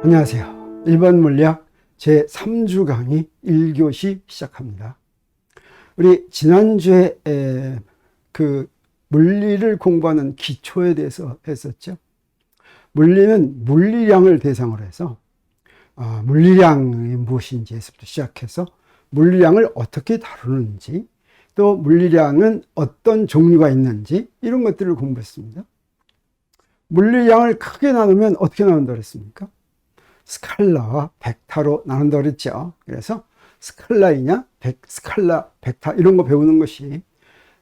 안녕하세요. 1번 물리학 제3주 강의 1교시 시작합니다. 우리 지난주에 그 물리를 공부하는 기초에 대해서 했었죠. 물리는 물리량을 대상으로 해서 물리량이 무엇인지에서부터 시작해서 물리량을 어떻게 다루는지, 또 물리량은 어떤 종류가 있는지, 이런 것들을 공부했습니다. 물리량을 크게 나누면 어떻게 나눈다고 그랬습니까? 스칼라와 벡터로 나눈다고 그랬죠. 그래서 스칼라이냐, 스칼라, 벡터 이런 거 배우는 것이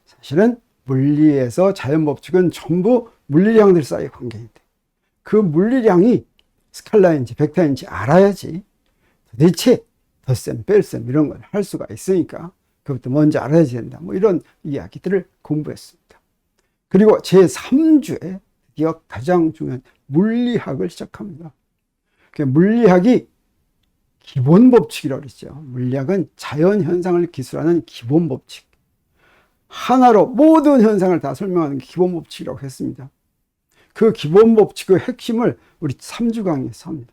사실은 물리에서 자연법칙은 전부 물리량들 사이의 관계인데, 그 물리량이 스칼라인지 벡터인지 알아야지 도대체 덧셈, 뺄셈 이런 걸 할 수가 있으니까 그것부터 먼저 알아야 된다. 뭐 이런 이야기들을 공부했습니다. 그리고 제3주에 드디어 가장 중요한 물리학을 시작합니다. 물리학이 기본 법칙이라고 그랬죠. 물리학은 자연 현상을 기술하는 기본 법칙. 하나로 모든 현상을 다 설명하는 게 기본 법칙이라고 했습니다. 그 기본 법칙의 핵심을 우리 3주 강의에서 합니다.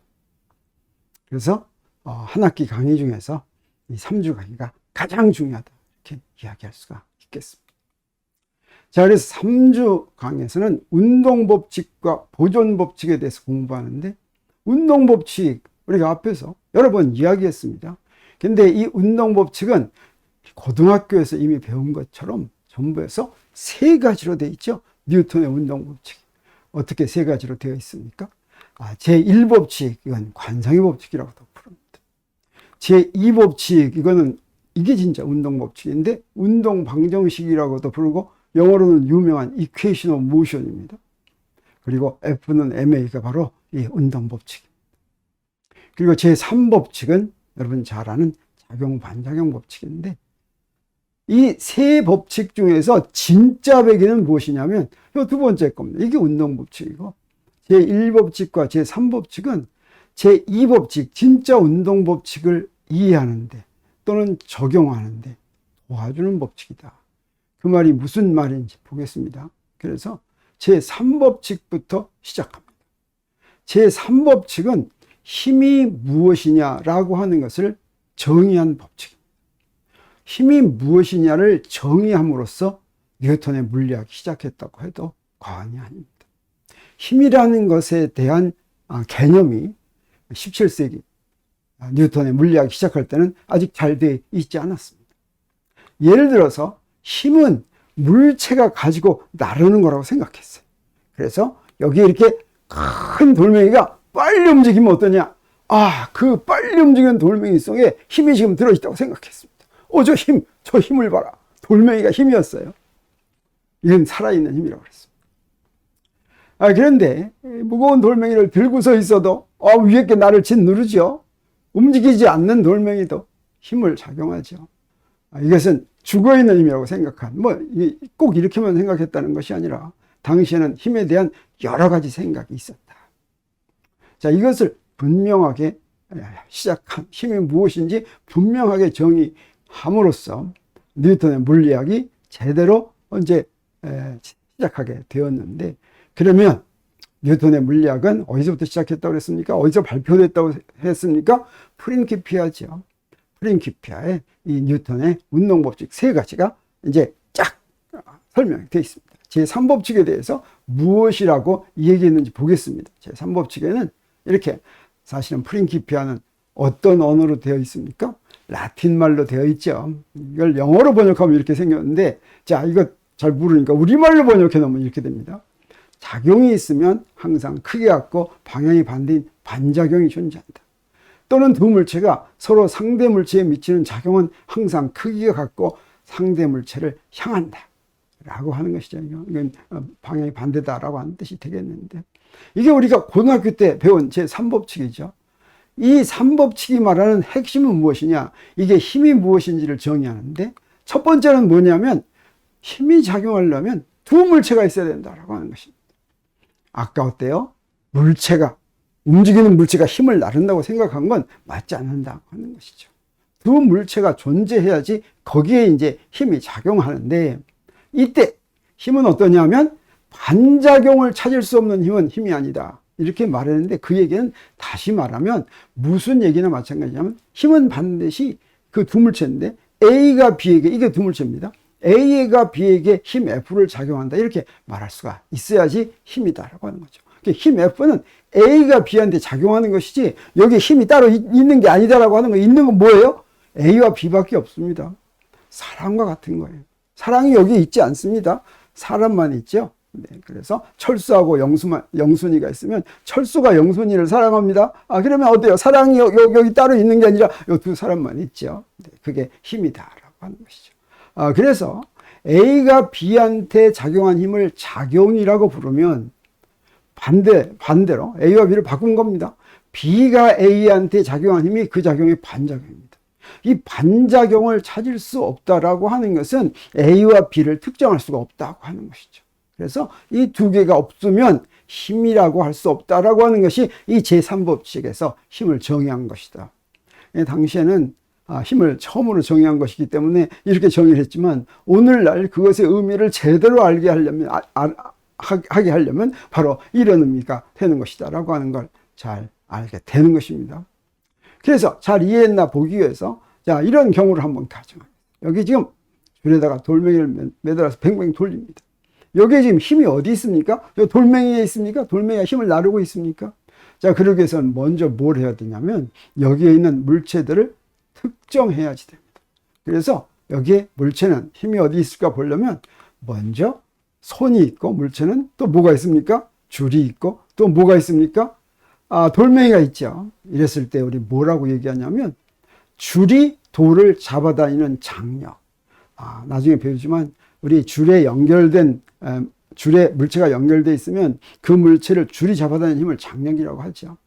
그래서 한 학기 강의 중에서 이 3주 강의가 가장 중요하다, 이렇게 이야기할 수가 있겠습니다. 자, 그래서 3주 강의에서는 운동법칙과 보존법칙에 대해서 공부하는데, 운동법칙 우리가 앞에서 여러 번 이야기했습니다. 근데 이 운동법칙은 고등학교에서 이미 배운 것처럼 전부에서 세 가지로 되어 있죠. 뉴턴의 운동법칙. 어떻게 세 가지로 되어 있습니까? 제1법칙, 이건 관성의 법칙이라고도 부릅니다. 제2법칙, 이게 진짜 운동법칙인데 운동방정식이라고도 부르고, 영어로는 유명한 Equation of Motion입니다. 그리고 F는 MA가 바로 이 운동법칙입니다. 그리고 제3법칙은 여러분 잘 아는 작용-반작용 법칙인데, 이 세 법칙 중에서 진짜 배기는 무엇이냐면 이 두 번째 겁니다. 이게 운동법칙이고, 제1법칙과 제3법칙은 제2법칙, 진짜 운동법칙을 이해하는데 또는 적용하는데 도와주는 법칙이다. 그 말이 무슨 말인지 보겠습니다. 그래서 제3법칙부터 시작합니다. 제3법칙은 힘이 무엇이냐라고 하는 것을 정의한 법칙입니다. 힘이 무엇이냐를 정의함으로써 뉴턴의 물리학이 시작했다고 해도 과언이 아닙니다. 힘이라는 것에 대한 개념이 17세기 뉴턴의 물리학이 시작할 때는 아직 잘 되어 있지 않았습니다. 예를 들어서 힘은 물체가 가지고 나르는 거라고 생각했어요. 그래서 여기에 이렇게 큰 돌멩이가 빨리 움직이면 어떠냐? 그 빨리 움직이는 돌멩이 속에 힘이 지금 들어있다고 생각했습니다. 저 힘을 봐라. 돌멩이가 힘이었어요. 이건 살아있는 힘이라고 그랬습니다. 그런데 무거운 돌멩이를 들고서 있어도 위에 게 나를 짓누르죠. 움직이지 않는 돌멩이도 힘을 작용하죠. 이것은 죽어있는 힘이라고 생각한, 꼭 이렇게만 생각했다는 것이 아니라 당시에는 힘에 대한 여러 가지 생각이 있었다. 자, 이것을 분명하게 시작한 힘이 무엇인지 분명하게 정의함으로써 뉴턴의 물리학이 제대로 이제 시작하게 되었는데, 그러면 뉴턴의 물리학은 어디서부터 시작했다고 그랬습니까? 어디서 발표됐다고 했습니까? 프린키피아죠. 프린키피아에 이 뉴턴의 운동법칙 세 가지가 이제 쫙 설명이 되어 있습니다. 제3법칙에 대해서 무엇이라고 얘기했는지 보겠습니다. 제3법칙에는 이렇게, 사실은 프린키피아는 어떤 언어로 되어 있습니까? 라틴 말로 되어 있죠. 이걸 영어로 번역하면 이렇게 생겼는데, 자, 이거 잘 모르니까 우리말로 번역해 놓으면 이렇게 됩니다. 작용이 있으면 항상 크게 갖고 방향이 반대인 반작용이 존재한다. 또는 두 물체가 서로 상대 물체에 미치는 작용은 항상 크기가 같고 상대 물체를 향한다 라고 하는 것이죠. 이건 방향이 반대다라고 하는 뜻이 되겠는데, 이게 우리가 고등학교 때 배운 제3법칙이죠. 이 3법칙이 말하는 핵심은 무엇이냐? 이게 힘이 무엇인지를 정의하는데, 첫 번째는 뭐냐면 힘이 작용하려면 두 물체가 있어야 된다라고 하는 것입니다. 아까 어때요? 움직이는 물체가 힘을 나른다고 생각한 건 맞지 않는다고 하는 것이죠. 두 물체가 존재해야지 거기에 이제 힘이 작용하는데, 이때 힘은 어떠냐면 반작용을 찾을 수 없는 힘은 힘이 아니다. 이렇게 말했는데 그 얘기는 다시 말하면 무슨 얘기나 마찬가지냐면 힘은 반드시 그 두 물체인데 A가 B에게, 이게 두 물체입니다. A가 B에게 힘 F를 작용한다 이렇게 말할 수가 있어야지 힘이다라고 하는 거죠. 힘 F는 A가 B한테 작용하는 것이지 여기 힘이 따로 있는 게 아니다라고 하는 거. 있는 건 뭐예요? A와 B밖에 없습니다. 사랑과 같은 거예요. 사랑이 여기 있지 않습니다. 사람만 있죠. 네, 그래서 철수하고 영순이가 있으면 철수가 영순이를 사랑합니다. 그러면 어때요? 사랑이 여기 따로 있는 게 아니라 이 두 사람만 있죠. 네, 그게 힘이다라고 하는 것이죠. 그래서 A가 B한테 작용한 힘을 작용이라고 부르면 반대로 A와 B를 바꾼 겁니다. B가 A한테 작용한 힘이 그 작용이 반작용입니다. 이 반작용을 찾을 수 없다라고 하는 것은 A와 B를 특정할 수가 없다고 하는 것이죠. 그래서 이 두 개가 없으면 힘이라고 할 수 없다라고 하는 것이 이 제3법칙에서 힘을 정의한 것이다. 당시에는 힘을 처음으로 정의한 것이기 때문에 이렇게 정의를 했지만 오늘날 그것의 의미를 제대로 알게 하려면 하게 하려면 바로 이런 의미가 되는 것이다 라고 하는 걸 잘 알게 되는 것입니다. 그래서 잘 이해했나 보기 위해서 자, 이런 경우를 한번 가정합니다. 여기 지금 줄에다가 돌멩이를 매달아서 뱅뱅 돌립니다. 여기에 지금 힘이 어디 있습니까? 요 돌멩이에 있습니까? 돌멩이가 힘을 나르고 있습니까? 자, 그러기 위해서는 먼저 뭘 해야 되냐면 여기에 있는 물체들을 특정해야지 됩니다. 그래서 여기에 물체는 힘이 어디 있을까 보려면 먼저 손이 있고 물체는 또 뭐가 있습니까? 줄이 있고 또 뭐가 있습니까? 돌멩이가 있죠. 이랬을 때 우리 뭐라고 얘기하냐면 줄이 돌을 잡아다니는 장력. 나중에 배우지만 우리 줄에 물체가 연결되어 있으면 그 물체를 줄이 잡아다니는 힘을 장력이라고 하죠.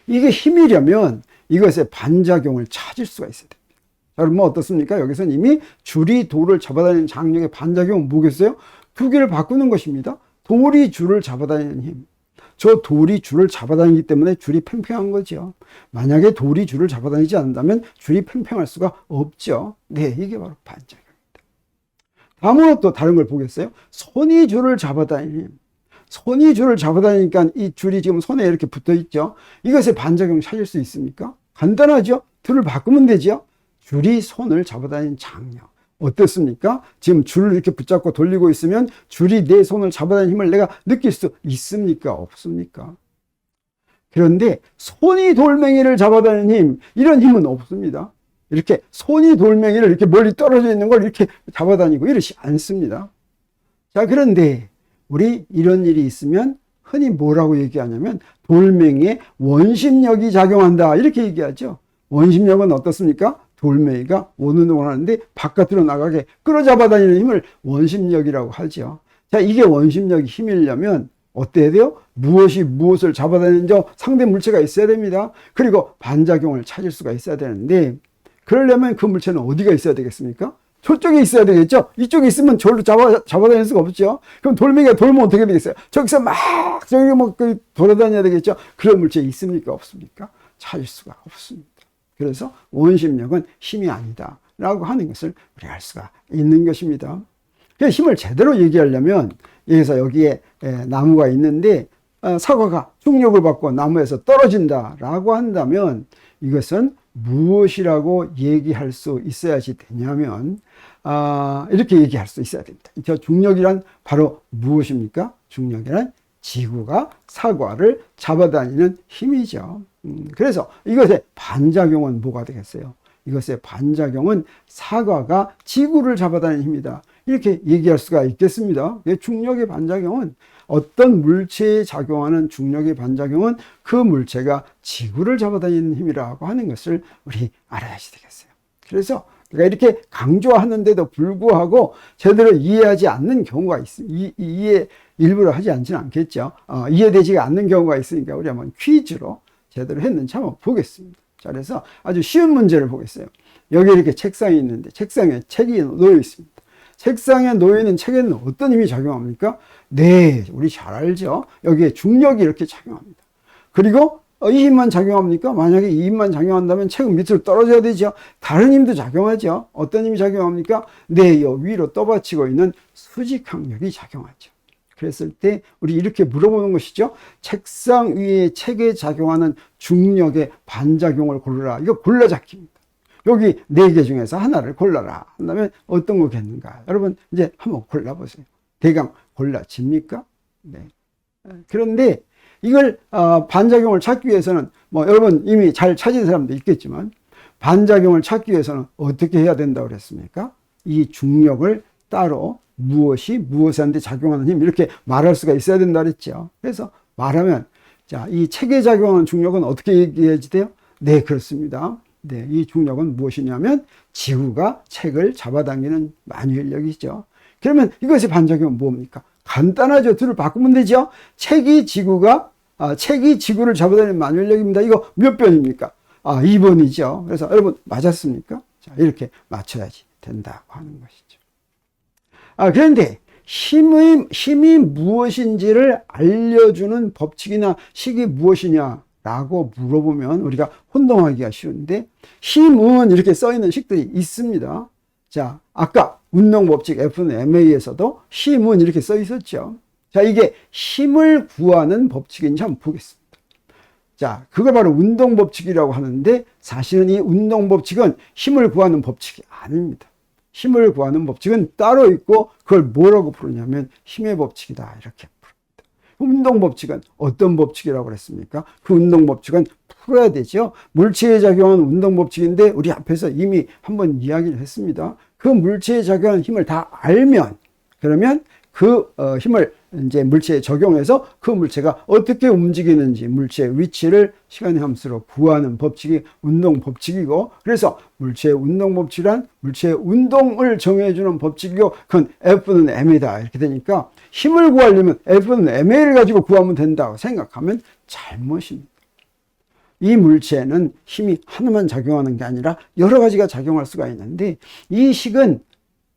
이게 힘이려면 이것의 반작용을 찾을 수가 있어야 됩니다. 자, 그럼 어떻습니까? 여기서는 이미 줄이 돌을 잡아다니는 장력의 반작용은 뭐겠어요? 두 개를 바꾸는 것입니다. 돌이 줄을 잡아다니는 힘. 저 돌이 줄을 잡아다니기 때문에 줄이 팽팽한 거죠. 만약에 돌이 줄을 잡아다니지 않는다면 줄이 팽팽할 수가 없죠. 네, 이게 바로 반작용입니다. 다음으로 또 다른 걸 보겠어요? 손이 줄을 잡아다니는 힘. 손이 줄을 잡아다니니까 이 줄이 지금 손에 이렇게 붙어 있죠. 이것의 반작용 찾을 수 있습니까? 간단하죠? 둘을 바꾸면 되죠. 줄이 손을 잡아다니는 장력. 어떻습니까? 지금 줄을 이렇게 붙잡고 돌리고 있으면 줄이 내 손을 잡아다니는 힘을 내가 느낄 수 있습니까? 없습니까? 그런데 손이 돌멩이를 잡아다니는 힘, 이런 힘은 없습니다. 이렇게 손이 돌멩이를 이렇게 멀리 떨어져 있는 걸 이렇게 잡아다니고 이러지 않습니다. 자, 그런데 우리 이런 일이 있으면 흔히 뭐라고 얘기하냐면 돌멩이에 원심력이 작용한다 이렇게 얘기하죠. 원심력은 어떻습니까? 돌멩이가 원운동을 하는데 바깥으로 나가게 끌어잡아 다니는 힘을 원심력이라고 하죠. 자, 이게 원심력이 힘이려면 어때야 돼요? 무엇이 무엇을 잡아다니는 상대 물체가 있어야 됩니다. 그리고 반작용을 찾을 수가 있어야 되는데 그러려면 그 물체는 어디가 있어야 되겠습니까? 저쪽에 있어야 되겠죠? 이쪽에 있으면 저를 잡아다닐 수가 없죠? 그럼 돌멩이가 돌면 어떻게 되겠어요? 저기서 저기 돌아다녀야 되겠죠? 그런 물체 있습니까? 없습니까? 찾을 수가 없습니다. 그래서 원심력은 힘이 아니다 라고 하는 것을 우리가 알 수가 있는 것입니다. 그래서 힘을 제대로 얘기하려면 여기에 나무가 있는데 사과가 중력을 받고 나무에서 떨어진다 라고 한다면 이것은 무엇이라고 얘기할 수 있어야지 되냐면 이렇게 얘기할 수 있어야 됩니다. 저 중력이란 바로 무엇입니까? 중력이란 지구가 사과를 잡아다니는 힘이죠. 그래서 이것의 반작용은 뭐가 되겠어요? 이것의 반작용은 사과가 지구를 잡아다니는 힘이다. 이렇게 얘기할 수가 있겠습니다. 중력의 반작용은 어떤 물체에 작용하는 중력의 반작용은 그 물체가 지구를 잡아다니는 힘이라고 하는 것을 우리 알아야지 되겠어요. 그래서 내가 이렇게 강조하는데도 불구하고 제대로 이해하지 않는 경우가 있습니다. 이해 일부러 하지 않지는 않겠죠. 이해되지가 않는 경우가 있으니까 우리 한번 퀴즈로 제대로 했는지 한번 보겠습니다. 자, 그래서 아주 쉬운 문제를 보겠어요. 여기 이렇게 책상이 있는데 책상에 책이 놓여 있습니다. 책상에 놓여 있는 책에는 어떤 힘이 작용합니까? 네, 우리 잘 알죠. 여기에 중력이 이렇게 작용합니다. 그리고 이 힘만 작용합니까? 만약에 이 힘만 작용한다면 책은 밑으로 떨어져야 되죠. 다른 힘도 작용하죠. 어떤 힘이 작용합니까? 네, 이 위로 떠받치고 있는 수직항력이 작용하죠. 그랬을 때 우리 이렇게 물어보는 것이죠. 책상 위에 책에 작용하는 중력의 반작용을 고르라. 이거 골라잡기입니다. 여기 4개 중에서 하나를 골라라 한다면 어떤 거겠는가? 여러분 이제 한번 골라보세요. 대강 골라집니까? 네. 그런데 이걸 반작용을 찾기 위해서는 뭐 여러분 이미 잘 찾은 사람도 있겠지만 반작용을 찾기 위해서는 어떻게 해야 된다고 그랬습니까? 이 중력을 따로 무엇이 무엇한테 작용하는 힘 이렇게 말할 수가 있어야 된다 그랬죠. 그래서 말하면 자, 이 책에 작용하는 중력은 어떻게 얘기해야지 돼요? 네, 그렇습니다. 네, 이 중력은 무엇이냐면 지구가 책을 잡아당기는 만유인력이죠. 그러면 이것의 반작용은 뭡니까? 간단하죠. 둘을 바꾸면 되죠. 책이 지구를 잡아당기는 만유인력입니다. 이거 몇 번입니까? 2번이죠. 그래서 여러분 맞았습니까? 자, 이렇게 맞춰야지 된다고 하는 것이죠. 그런데 힘이 무엇인지를 알려주는 법칙이나 식이 무엇이냐라고 물어보면 우리가 혼동하기가 쉬운데 힘은 이렇게 써있는 식들이 있습니다. 자, 아까 운동법칙 F는 MA에서도 힘은 이렇게 써 있었죠. 자, 이게 힘을 구하는 법칙인지 한번 보겠습니다. 자, 그걸 바로 운동법칙이라고 하는데 사실은 이 운동법칙은 힘을 구하는 법칙이 아닙니다. 힘을 구하는 법칙은 따로 있고 그걸 뭐라고 부르냐면 힘의 법칙이다 이렇게 부릅니다. 운동법칙은 어떤 법칙이라고 그랬습니까? 그 운동법칙은 풀어야 되죠. 물체에 작용하는 운동법칙인데 우리 앞에서 이미 한번 이야기를 했습니다. 그 물체에 작용하는 힘을 다 알면 그러면 그 힘을 이제 물체에 적용해서 그 물체가 어떻게 움직이는지 물체의 위치를 시간의 함수로 구하는 법칙이 운동 법칙이고 그래서 물체의 운동 법칙이란 물체의 운동을 정해주는 법칙이고 그건 F는 M이다 이렇게 되니까 힘을 구하려면 F는 MA를 가지고 구하면 된다고 생각하면 잘못입니다. 이 물체는 힘이 하나만 작용하는 게 아니라 여러 가지가 작용할 수가 있는데 이 식은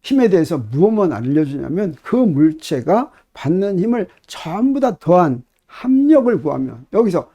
힘에 대해서 무엇만 알려주냐면 그 물체가 받는 힘을 전부 다 더한 합력을 구하면 여기서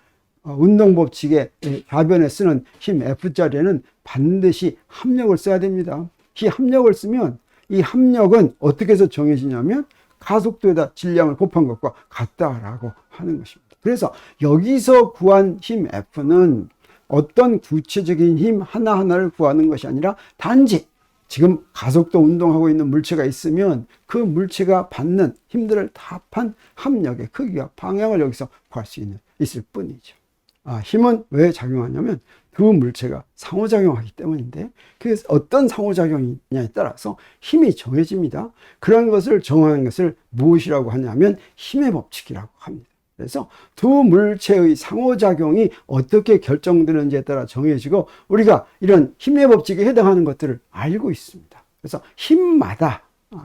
운동법칙의 가변에 쓰는 힘 F자리에는 반드시 합력을 써야 됩니다. 이 합력을 쓰면 이 합력은 어떻게 해서 정해지냐면 가속도에다 질량을 곱한 것과 같다라고 하는 것입니다. 그래서 여기서 구한 힘 F는 어떤 구체적인 힘 하나하나를 구하는 것이 아니라 단지 지금 가속도 운동하고 있는 물체가 있으면 그 물체가 받는 힘들을 다 합한 합력의 크기와 방향을 여기서 구할 수 있을 뿐이죠. 힘은 왜 작용하냐면 그 물체가 상호작용하기 때문인데 그래서 어떤 상호작용이냐에 따라서 힘이 정해집니다. 그런 것을 정하는 것을 무엇이라고 하냐면 힘의 법칙이라고 합니다. 그래서 두 물체의 상호작용이 어떻게 결정되는지에 따라 정해지고 우리가 이런 힘의 법칙에 해당하는 것들을 알고 있습니다. 그래서 힘마다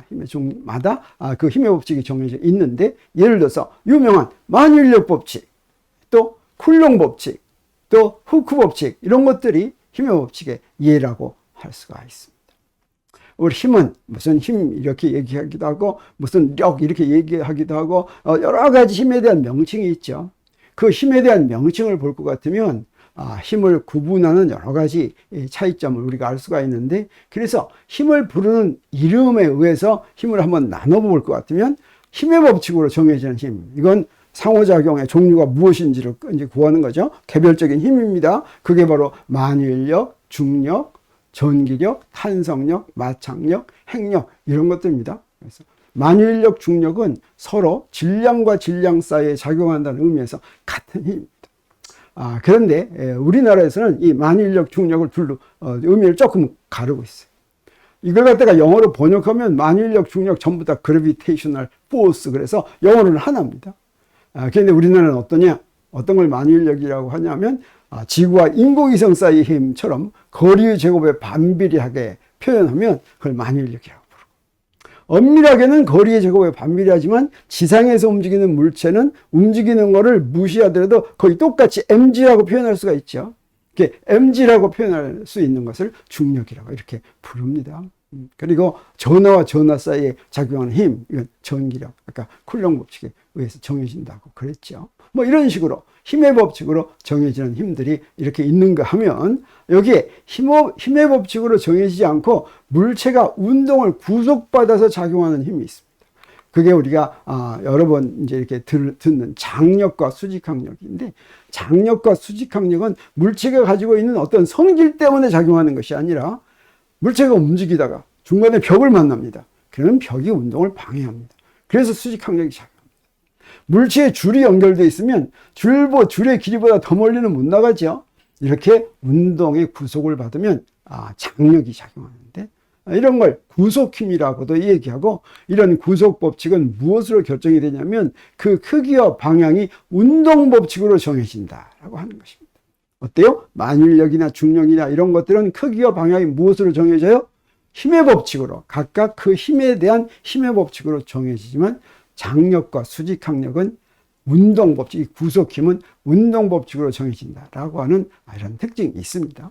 힘의 종마다 그 힘의 법칙이 정해져 있는데 예를 들어서 유명한 만유인력 법칙, 또 쿨롱 법칙, 또 후크 법칙 이런 것들이 힘의 법칙의 예라고 할 수가 있습니다. 우리 힘은 무슨 힘 이렇게 얘기하기도 하고 무슨 력 이렇게 얘기하기도 하고 여러 가지 힘에 대한 명칭이 있죠. 그 힘에 대한 명칭을 볼 것 같으면 힘을 구분하는 여러 가지 차이점을 우리가 알 수가 있는데 그래서 힘을 부르는 이름에 의해서 힘을 한번 나눠볼 것 같으면 힘의 법칙으로 정해지는 힘 이건 상호작용의 종류가 무엇인지를 이제 구하는 거죠. 개별적인 힘입니다. 그게 바로 만유인력, 중력, 전기력, 탄성력, 마착력, 핵력 이런 것들입니다. 그래서 만유인력, 중력은 서로 질량과 질량 사이에 작용한다는 의미에서 같은 힘입니다. 그런데 우리나라에서는 이 만유인력, 중력을 둘로 의미를 조금 가르고 있어요. 이걸 갖다가 영어로 번역하면 만유인력, 중력 전부 다 gravitational force 그래서 영어로는 하나입니다. 그런데 우리나라는 어떠냐? 어떤 걸 만유인력이라고 하냐면 지구와 인공위성 사이의 힘처럼 거리의 제곱에 반비례하게 표현하면 그걸 만유인력이라고 부르고 엄밀하게는 거리의 제곱에 반비례하지만 지상에서 움직이는 물체는 움직이는 거를 무시하더라도 거의 똑같이 mg라고 표현할 수가 있죠. 이렇게 mg라고 표현할 수 있는 것을 중력이라고 이렇게 부릅니다. 그리고 전하와 전하 사이에 작용하는 힘 이건 전기력 아까 쿨롱 법칙에 의해서 정해진다고 그랬죠. 뭐 이런 식으로 힘의 법칙으로 정해지는 힘들이 이렇게 있는가 하면 여기에 힘의 법칙으로 정해지지 않고 물체가 운동을 구속받아서 작용하는 힘이 있습니다. 그게 우리가 여러 번 이제 이렇게 듣는 장력과 수직항력인데, 장력과 수직항력은 물체가 가지고 있는 어떤 성질 때문에 작용하는 것이 아니라 물체가 움직이다가 중간에 벽을 만납니다. 그러면 벽이 운동을 방해합니다. 그래서 수직항력이 작용합니다. 물체에 줄이 연결되어 있으면 줄의 길이보다 더 멀리는 못 나가죠. 이렇게 운동의 구속을 받으면 장력이 작용하는데, 이런 걸 구속힘이라고도 얘기하고, 이런 구속 법칙은 무엇으로 결정이 되냐면 그 크기와 방향이 운동 법칙으로 정해진다라고 하는 것입니다. 어때요? 만율력이나 중력이나 이런 것들은 크기와 방향이 무엇으로 정해져요? 힘의 법칙으로, 각각 그 힘에 대한 힘의 법칙으로 정해지지만, 장력과 수직항력은 운동 법칙, 이 구속힘은 운동 법칙으로 정해진다라고 하는 이런 특징이 있습니다.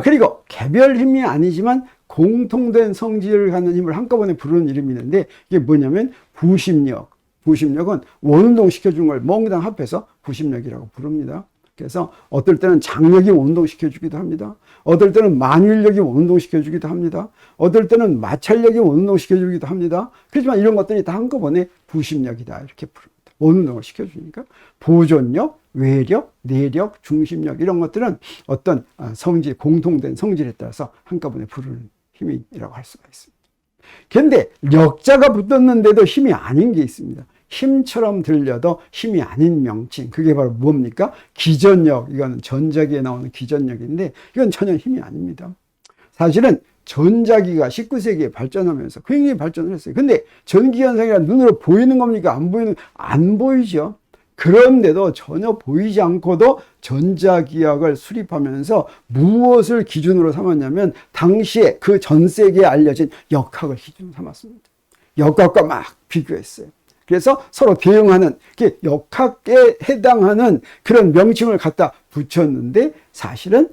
그리고 개별 힘이 아니지만 공통된 성질을 갖는 힘을 한꺼번에 부르는 이름이 있는데, 이게 뭐냐면 부심력. 부심력은 원운동 시켜주는 걸 몽땅 합해서 부심력이라고 부릅니다. 그래서 어떨 때는 장력이 원운동 시켜주기도 합니다. 어떨 때는 만율력이 원운동 시켜주기도 합니다. 어떨 때는 마찰력이 원운동 시켜주기도 합니다. 그렇지만 이런 것들이 다 한꺼번에 부심력이다 이렇게 부릅니다. 원운동을 시켜주니까. 보존력, 외력, 내력, 중심력 이런 것들은 어떤 성질, 공통된 성질에 따라서 한꺼번에 부르는 힘이라고 할 수가 있습니다. 그런데 력자가 붙었는데도 힘이 아닌 게 있습니다. 힘처럼 들려도 힘이 아닌 명칭, 그게 바로 뭡니까? 기전력. 이거는 전자기에 나오는 기전력인데, 이건 전혀 힘이 아닙니다. 사실은 전자기가 19세기에 발전하면서 굉장히 발전을 했어요. 근데 전기현상이란 눈으로 보이는 겁니까? 안 보이죠. 그런데도 전혀 보이지 않고도 전자기학을 수립하면서 무엇을 기준으로 삼았냐면, 당시에 그 전 세계에 알려진 역학을 기준으로 삼았습니다. 역학과 막 비교했어요. 그래서 서로 대응하는 역학에 해당하는 그런 명칭을 갖다 붙였는데, 사실은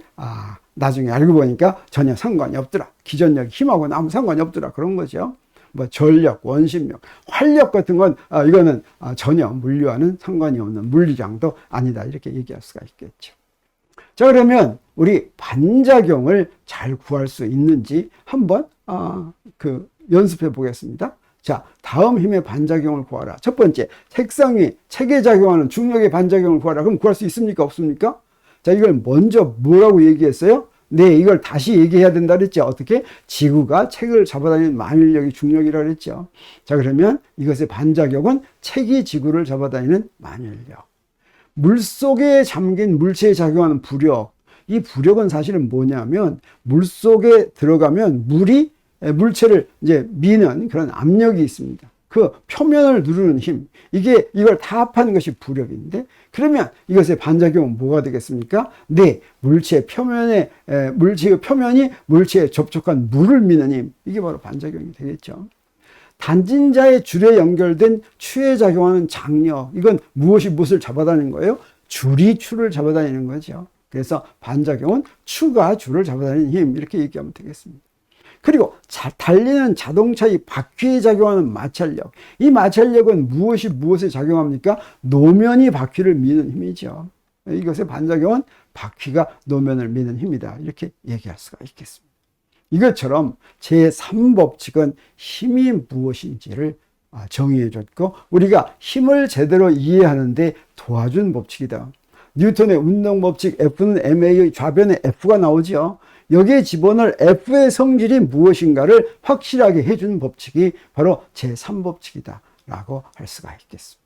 나중에 알고 보니까 전혀 상관이 없더라. 기전력 힘하고는 아무 상관이 없더라. 그런 거죠. 뭐 전력, 원심력, 활력 같은 건 이거는 전혀 물리와는 상관이 없는 물리량도 아니다. 이렇게 얘기할 수가 있겠죠. 자, 그러면 우리 반작용을 잘 구할 수 있는지 한번 연습해 보겠습니다. 자, 다음 힘의 반작용을 구하라. 첫 번째, 책상 위 책에 작용하는 중력의 반작용을 구하라. 그럼 구할 수 있습니까? 없습니까? 자, 이걸 먼저 뭐라고 얘기했어요? 네, 이걸 다시 얘기해야 된다 그랬죠. 어떻게? 지구가 책을 잡아다니는 만율력이 중력이라고 그랬죠. 자, 그러면 이것의 반작용은 책이 지구를 잡아다니는 만율력. 물속에 잠긴 물체에 작용하는 부력. 이 부력은 사실은 뭐냐면, 물속에 들어가면 물이 물체를 이제 미는 그런 압력이 있습니다. 그 표면을 누르는 힘, 이걸 다 합하는 것이 부력인데, 그러면 이것의 반작용은 뭐가 되겠습니까? 네, 물체의 표면이 물체에 접촉한 물을 미는 힘, 이게 바로 반작용이 되겠죠. 단진자의 줄에 연결된 추에 작용하는 장력, 이건 무엇을 잡아다니는 거예요? 줄이 추를 잡아다니는 거죠. 그래서 반작용은 추가 줄을 잡아다니는 힘, 이렇게 얘기하면 되겠습니다. 그리고 달리는 자동차의 바퀴에 작용하는 마찰력. 이 마찰력은 무엇에 작용합니까? 노면이 바퀴를 미는 힘이죠. 이것의 반작용은 바퀴가 노면을 미는 힘이다. 이렇게 얘기할 수가 있겠습니다. 이것처럼 제3법칙은 힘이 무엇인지를 정의해 줬고, 우리가 힘을 제대로 이해하는데 도와준 법칙이다. 뉴턴의 운동법칙 F는 ma의 좌변에 F가 나오죠. 여기에 집어넣을 F의 성질이 무엇인가를 확실하게 해주는 법칙이 바로 제3법칙이다 라고 할 수가 있겠습니다.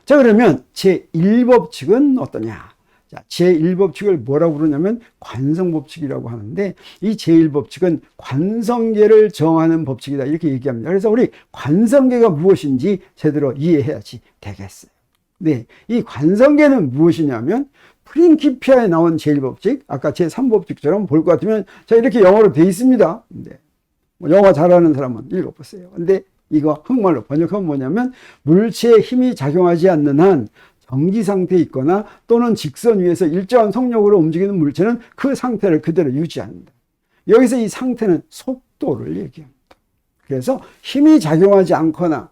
자, 그러면 제1법칙은 어떠냐? 자, 제1법칙을 뭐라고 부르냐면 관성법칙이라고 하는데, 이 제1법칙은 관성계를 정하는 법칙이다 이렇게 얘기합니다. 그래서 우리 관성계가 무엇인지 제대로 이해해야지 되겠어요. 네, 이 관성계는 무엇이냐면 프린키피아에 나온 제1법칙, 아까 제3법칙처럼 볼 것 같으면 자, 이렇게 영어로 돼 있습니다. 네. 영어 잘하는 사람은 읽어보세요. 근데 이거 한국말로 번역하면 뭐냐면, 물체에 힘이 작용하지 않는 한 정지 상태에 있거나 또는 직선 위에서 일정한 속력으로 움직이는 물체는 그 상태를 그대로 유지한다. 여기서 이 상태는 속도를 얘기합니다. 그래서 힘이 작용하지 않거나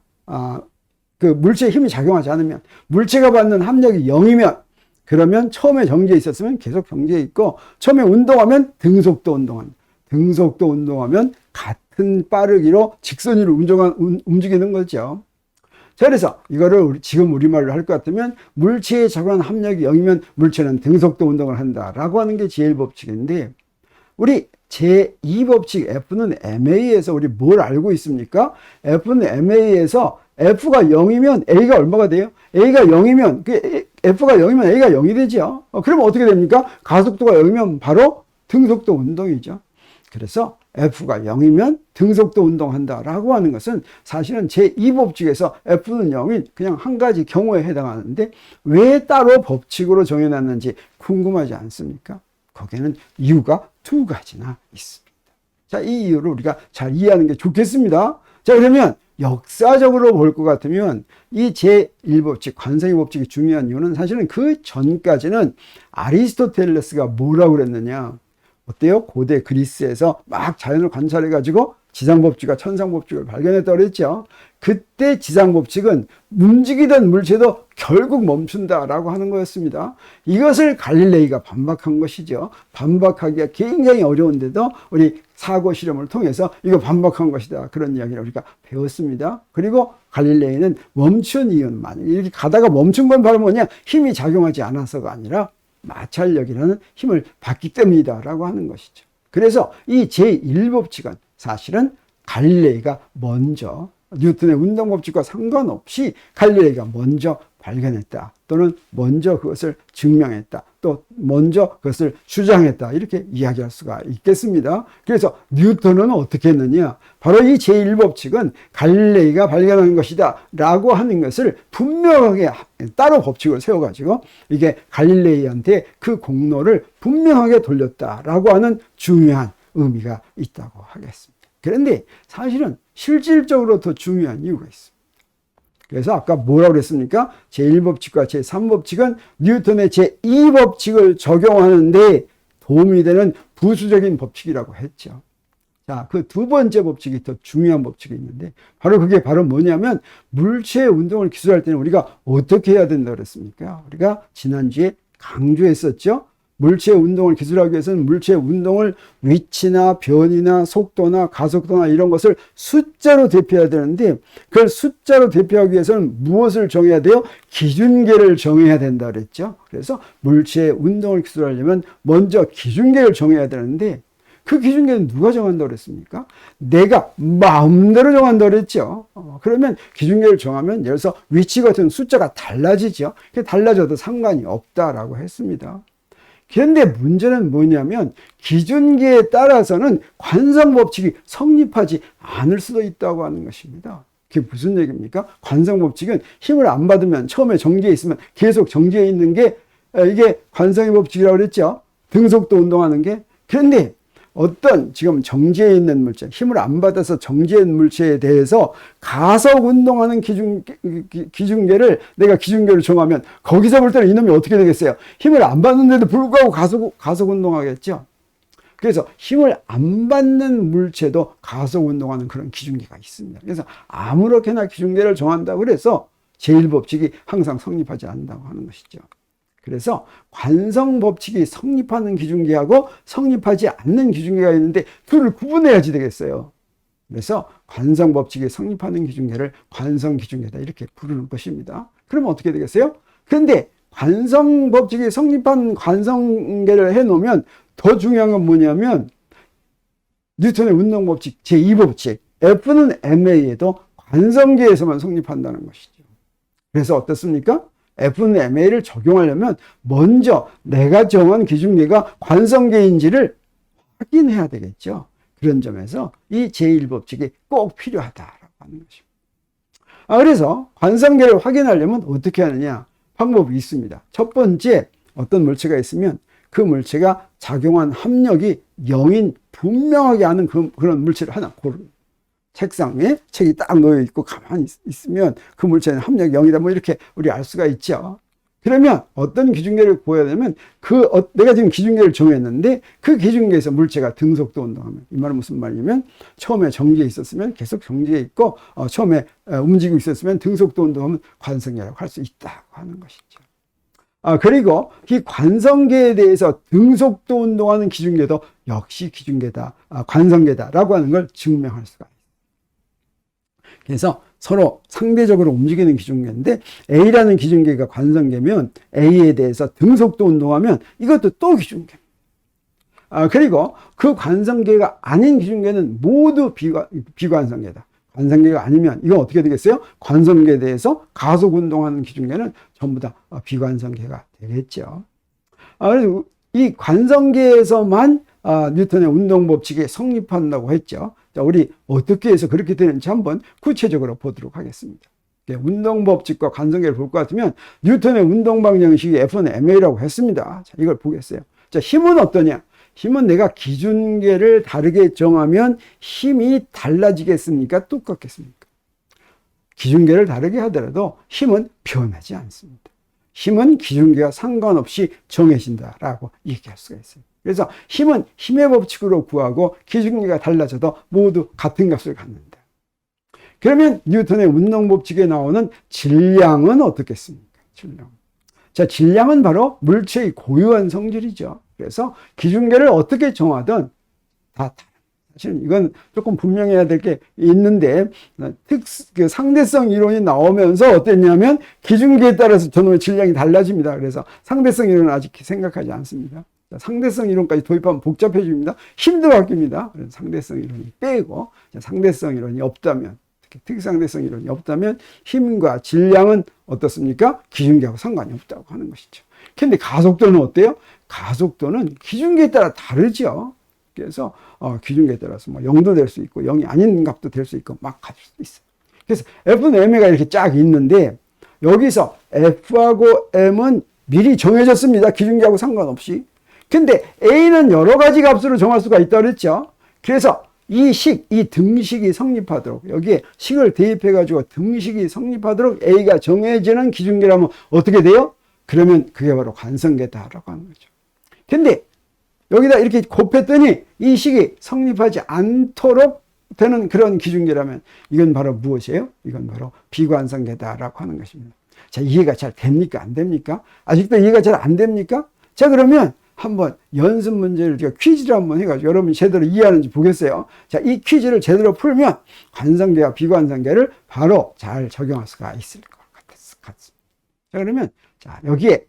그 물체에 힘이 작용하지 않으면, 물체가 받는 합력이 0이면, 그러면 처음에 정지해 있었으면 계속 정지해 있고, 처음에 운동하면 등속도 운동합니다. 등속도 운동하면 같은 같은 빠르기로 직선으로 움직이는 거죠. 자, 그래서 이거를 지금 우리말로 할 것 같으면 물체에 작용한 합력이 0이면 물체는 등속도 운동을 한다라고 하는 게 제1법칙인데, 우리 제2법칙 F는 MA에서 우리 뭘 알고 있습니까? F는 MA에서 F가 0이면 A가 얼마가 돼요? A가 0이면 F가 0이면 A가 0이 되죠. 그러면 어떻게 됩니까? 가속도가 0이면 바로 등속도 운동이죠. 그래서 F가 0이면 등속도 운동한다라고 하는 것은 사실은 제2법칙에서 F는 0인 그냥 한 가지 경우에 해당하는데, 왜 따로 법칙으로 정해놨는지 궁금하지 않습니까? 거기에는 이유가 두 가지나 있습니다. 자, 이 이유를 우리가 잘 이해하는 게 좋겠습니다. 자, 그러면 역사적으로 볼 것 같으면 이 제1법칙, 관성의 법칙이 중요한 이유는 사실은 그 전까지는 아리스토텔레스가 뭐라고 그랬느냐. 어때요? 고대 그리스에서 막 자연을 관찰해가지고 지상법칙과 천상법칙을 발견했다고 그랬죠. 그때 지상법칙은 움직이던 물체도 결국 멈춘다라고 하는 거였습니다. 이것을 갈릴레이가 반박한 것이죠. 반박하기가 굉장히 어려운데도 우리 사고 실험을 통해서 이거 반박한 것이다, 그런 이야기를 우리가 배웠습니다. 그리고 갈릴레이는 멈춘 이유는, 이렇게 가다가 멈춘 건 바로 뭐냐, 힘이 작용하지 않아서가 아니라 마찰력이라는 힘을 받기 때문이다라고 하는 것이죠. 그래서 이 제1법칙은 사실은 갈릴레이가 먼저, 뉴턴의 운동법칙과 상관없이 갈릴레이가 먼저 발견했다, 또는 먼저 그것을 증명했다, 또 먼저 그것을 주장했다, 이렇게 이야기할 수가 있겠습니다. 그래서 뉴턴은 어떻게 했느냐, 바로 이 제1법칙은 갈릴레이가 발견한 것이다 라고 하는 것을 분명하게 따로 법칙을 세워가지고 이게 갈릴레이한테 그 공로를 분명하게 돌렸다라고 하는 중요한 의미가 있다고 하겠습니다. 그런데 사실은 실질적으로 더 중요한 이유가 있습니다. 그래서 아까 뭐라고 그랬습니까? 제1법칙과 제3법칙은 뉴턴의 제2법칙을 적용하는데 도움이 되는 부수적인 법칙이라고 했죠. 자, 그 두 번째 법칙이 더 중요한 법칙이 있는데, 바로 그게 바로 뭐냐면, 물체의 운동을 기술할 때는 우리가 어떻게 해야 된다고 그랬습니까? 우리가 지난주에 강조했었죠. 물체의 운동을 기술하기 위해서는 물체의 운동을 위치나 변이나 속도나 가속도나 이런 것을 숫자로 대표해야 되는데, 그걸 숫자로 대표하기 위해서는 무엇을 정해야 돼요? 기준계를 정해야 된다 그랬죠. 그래서 물체의 운동을 기술하려면 먼저 기준계를 정해야 되는데, 그 기준계는 누가 정한다고 그랬습니까? 내가 마음대로 정한다고 그랬죠. 그러면 기준계를 정하면 예를 들어서 위치 같은 숫자가 달라지죠. 달라져도 상관이 없다라고 했습니다. 그런데 문제는 뭐냐면, 기준계에 따라서는 관성법칙이 성립하지 않을 수도 있다고 하는 것입니다. 그게 무슨 얘기입니까? 관성법칙은 힘을 안 받으면, 처음에 정지해 있으면 계속 정지해 있는 게 이게 관성의 법칙이라고 그랬죠. 등속도 운동하는 게. 그런데 어떤 지금 정지해 있는 물체, 힘을 안 받아서 정지한 물체에 대해서 가속 운동하는 기준계를 내가 기준계를 정하면, 거기서 볼 때는 이놈이 어떻게 되겠어요? 힘을 안 받는데도 불구하고 가속 운동하겠죠. 그래서 힘을 안 받는 물체도 가속 운동하는 그런 기준계가 있습니다. 그래서 아무렇게나 기준계를 정한다고 그래서 제1법칙이 항상 성립하지 않는다고 하는 것이죠. 그래서 관성법칙이 성립하는 기준계하고 성립하지 않는 기준계가 있는데, 둘을 구분해야지 되겠어요. 그래서 관성법칙이 성립하는 기준계를 관성기준계다, 이렇게 부르는 것입니다. 그러면 어떻게 되겠어요? 그런데 관성법칙이 성립한 관성계를 해놓으면 더 중요한 건 뭐냐면, 뉴턴의 운동법칙 제2법칙 F는 MA에도 관성계에서만 성립한다는 것이죠. 그래서 어떻습니까? F는 MA를 적용하려면 먼저 내가 정한 기준계가 관성계인지를 확인해야 되겠죠. 그런 점에서 이 제1법칙이 꼭 필요하다라고 하는 것입니다. 그래서 관성계를 확인하려면 어떻게 하느냐? 방법이 있습니다. 첫 번째, 어떤 물체가 있으면 그 물체가 작용한 합력이 0인 분명하게 아는 그런 물체를 하나 고르는, 책상에 책이 딱 놓여 있고 가만히 있으면 그 물체는 합력이 0이다, 뭐 이렇게 우리 알 수가 있죠. 그러면 어떤 기준계를 구해야 되면, 내가 지금 기준계를 정했는데 그 기준계에서 물체가 등속도 운동하면, 이 말은 무슨 말이냐면, 처음에 정지해 있었으면 계속 정지해 있고, 처음에 움직이고 있었으면 등속도 운동하면 관성계라고 할 수 있다고 하는 것이죠. 그리고 이 관성계에 대해서 등속도 운동하는 기준계도 역시 기준계다, 관성계다라고 하는 걸 증명할 수가 있어요. 그래서 서로 상대적으로 움직이는 기준계인데 A라는 기준계가 관성계면 A에 대해서 등속도 운동하면 이것도 또 기준계. 그리고 그 관성계가 아닌 기준계는 모두 비관성계다. 관성계가 아니면 이건 어떻게 되겠어요? 관성계에 대해서 가속 운동하는 기준계는 전부 다 비관성계가 되겠죠. 그래서 이 관성계에서만 뉴턴의 운동 법칙이 성립한다고 했죠. 자, 우리 어떻게 해서 그렇게 되는지 한번 구체적으로 보도록 하겠습니다. 운동 법칙과 관성계를 볼 것 같으면 뉴턴의 운동 방정식이 F는 ma라고 했습니다. 자, 이걸 보겠어요. 자, 힘은 어떠냐? 힘은 내가 기준계를 다르게 정하면 힘이 달라지겠습니까? 똑같겠습니까? 기준계를 다르게 하더라도 힘은 변하지 않습니다. 힘은 기준계와 상관없이 정해진다라고 얘기할 수가 있어요. 그래서 힘은 힘의 법칙으로 구하고 기준계가 달라져도 모두 같은 값을 갖는다. 그러면 뉴턴의 운동 법칙에 나오는 질량은 어떻겠습니까? 질량. 자, 질량은 바로 물체의 고유한 성질이죠. 그래서 기준계를 어떻게 정하든 다 사실은 이건 조금 분명해야 될 게 있는데 그 상대성 이론이 나오면서 어땠냐면 기준계에 따라서 저놈의 질량이 달라집니다. 그래서 상대성 이론은 아직 생각하지 않습니다. 상대성 이론까지 도입하면 복잡해집니다. 힘도 바뀝니다. 그래서 상대성 이론이 빼고 상대성 이론이 없다면 특상대성 이론이 없다면 힘과 질량은 어떻습니까? 기준계하고 상관이 없다고 하는 것이죠. 근데 가속도는 어때요? 가속도는 기준계에 따라 다르죠. 그래서 기준계에 따라서 뭐 0도 될 수 있고 0이 아닌 값도 될 수 있고 막 가질 수도 있어요. 그래서 F는 M가 이렇게 쫙 있는데 여기서 F하고 M은 미리 정해졌습니다. 기준계하고 상관없이. 근데 A는 여러 가지 값으로 정할 수가 있다고 그랬죠. 그래서 이 등식이 성립하도록 여기에 식을 대입해가지고 등식이 성립하도록 A가 정해지는 기준계라면 어떻게 돼요? 그러면 그게 바로 관성계다라고 하는 거죠. 근데 여기다 이렇게 곱했더니 이 식이 성립하지 않도록 되는 그런 기준계라면 이건 바로 무엇이에요? 이건 바로 비관성계다라고 하는 것입니다. 자, 이해가 잘 됩니까? 안 됩니까? 아직도 이해가 잘 안 됩니까? 자, 그러면 한번 연습 문제를 제가 퀴즈를 한번 해가지고 여러분이 제대로 이해하는지 보겠어요. 자, 이 퀴즈를 제대로 풀면 관성계와 비관성계를 바로 잘 적용할 수가 있을 것 같습니다. 자, 그러면 자, 여기에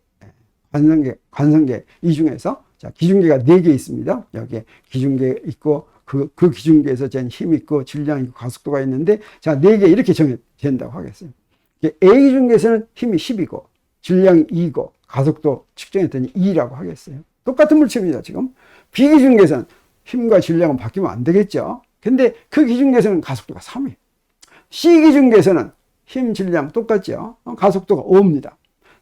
관성계 이 중에서 자, 기준계가 4개 있습니다. 여기에 기준계 있고 그 기준계에서 잰 힘 있고 질량 있고 가속도가 있는데 자, 4개 이렇게 정해진다고 하겠어요. A 기준계에서는 힘이 10이고 질량이 2고 가속도 측정했더니 2라고 하겠어요. 똑같은 물체입니다, 지금. B 기준계에서는 힘과 질량은 바뀌면 안 되겠죠. 근데 그 기준계에서는 가속도가 3이에요. C 기준계에서는 힘, 질량 똑같죠. 가속도가 5입니다.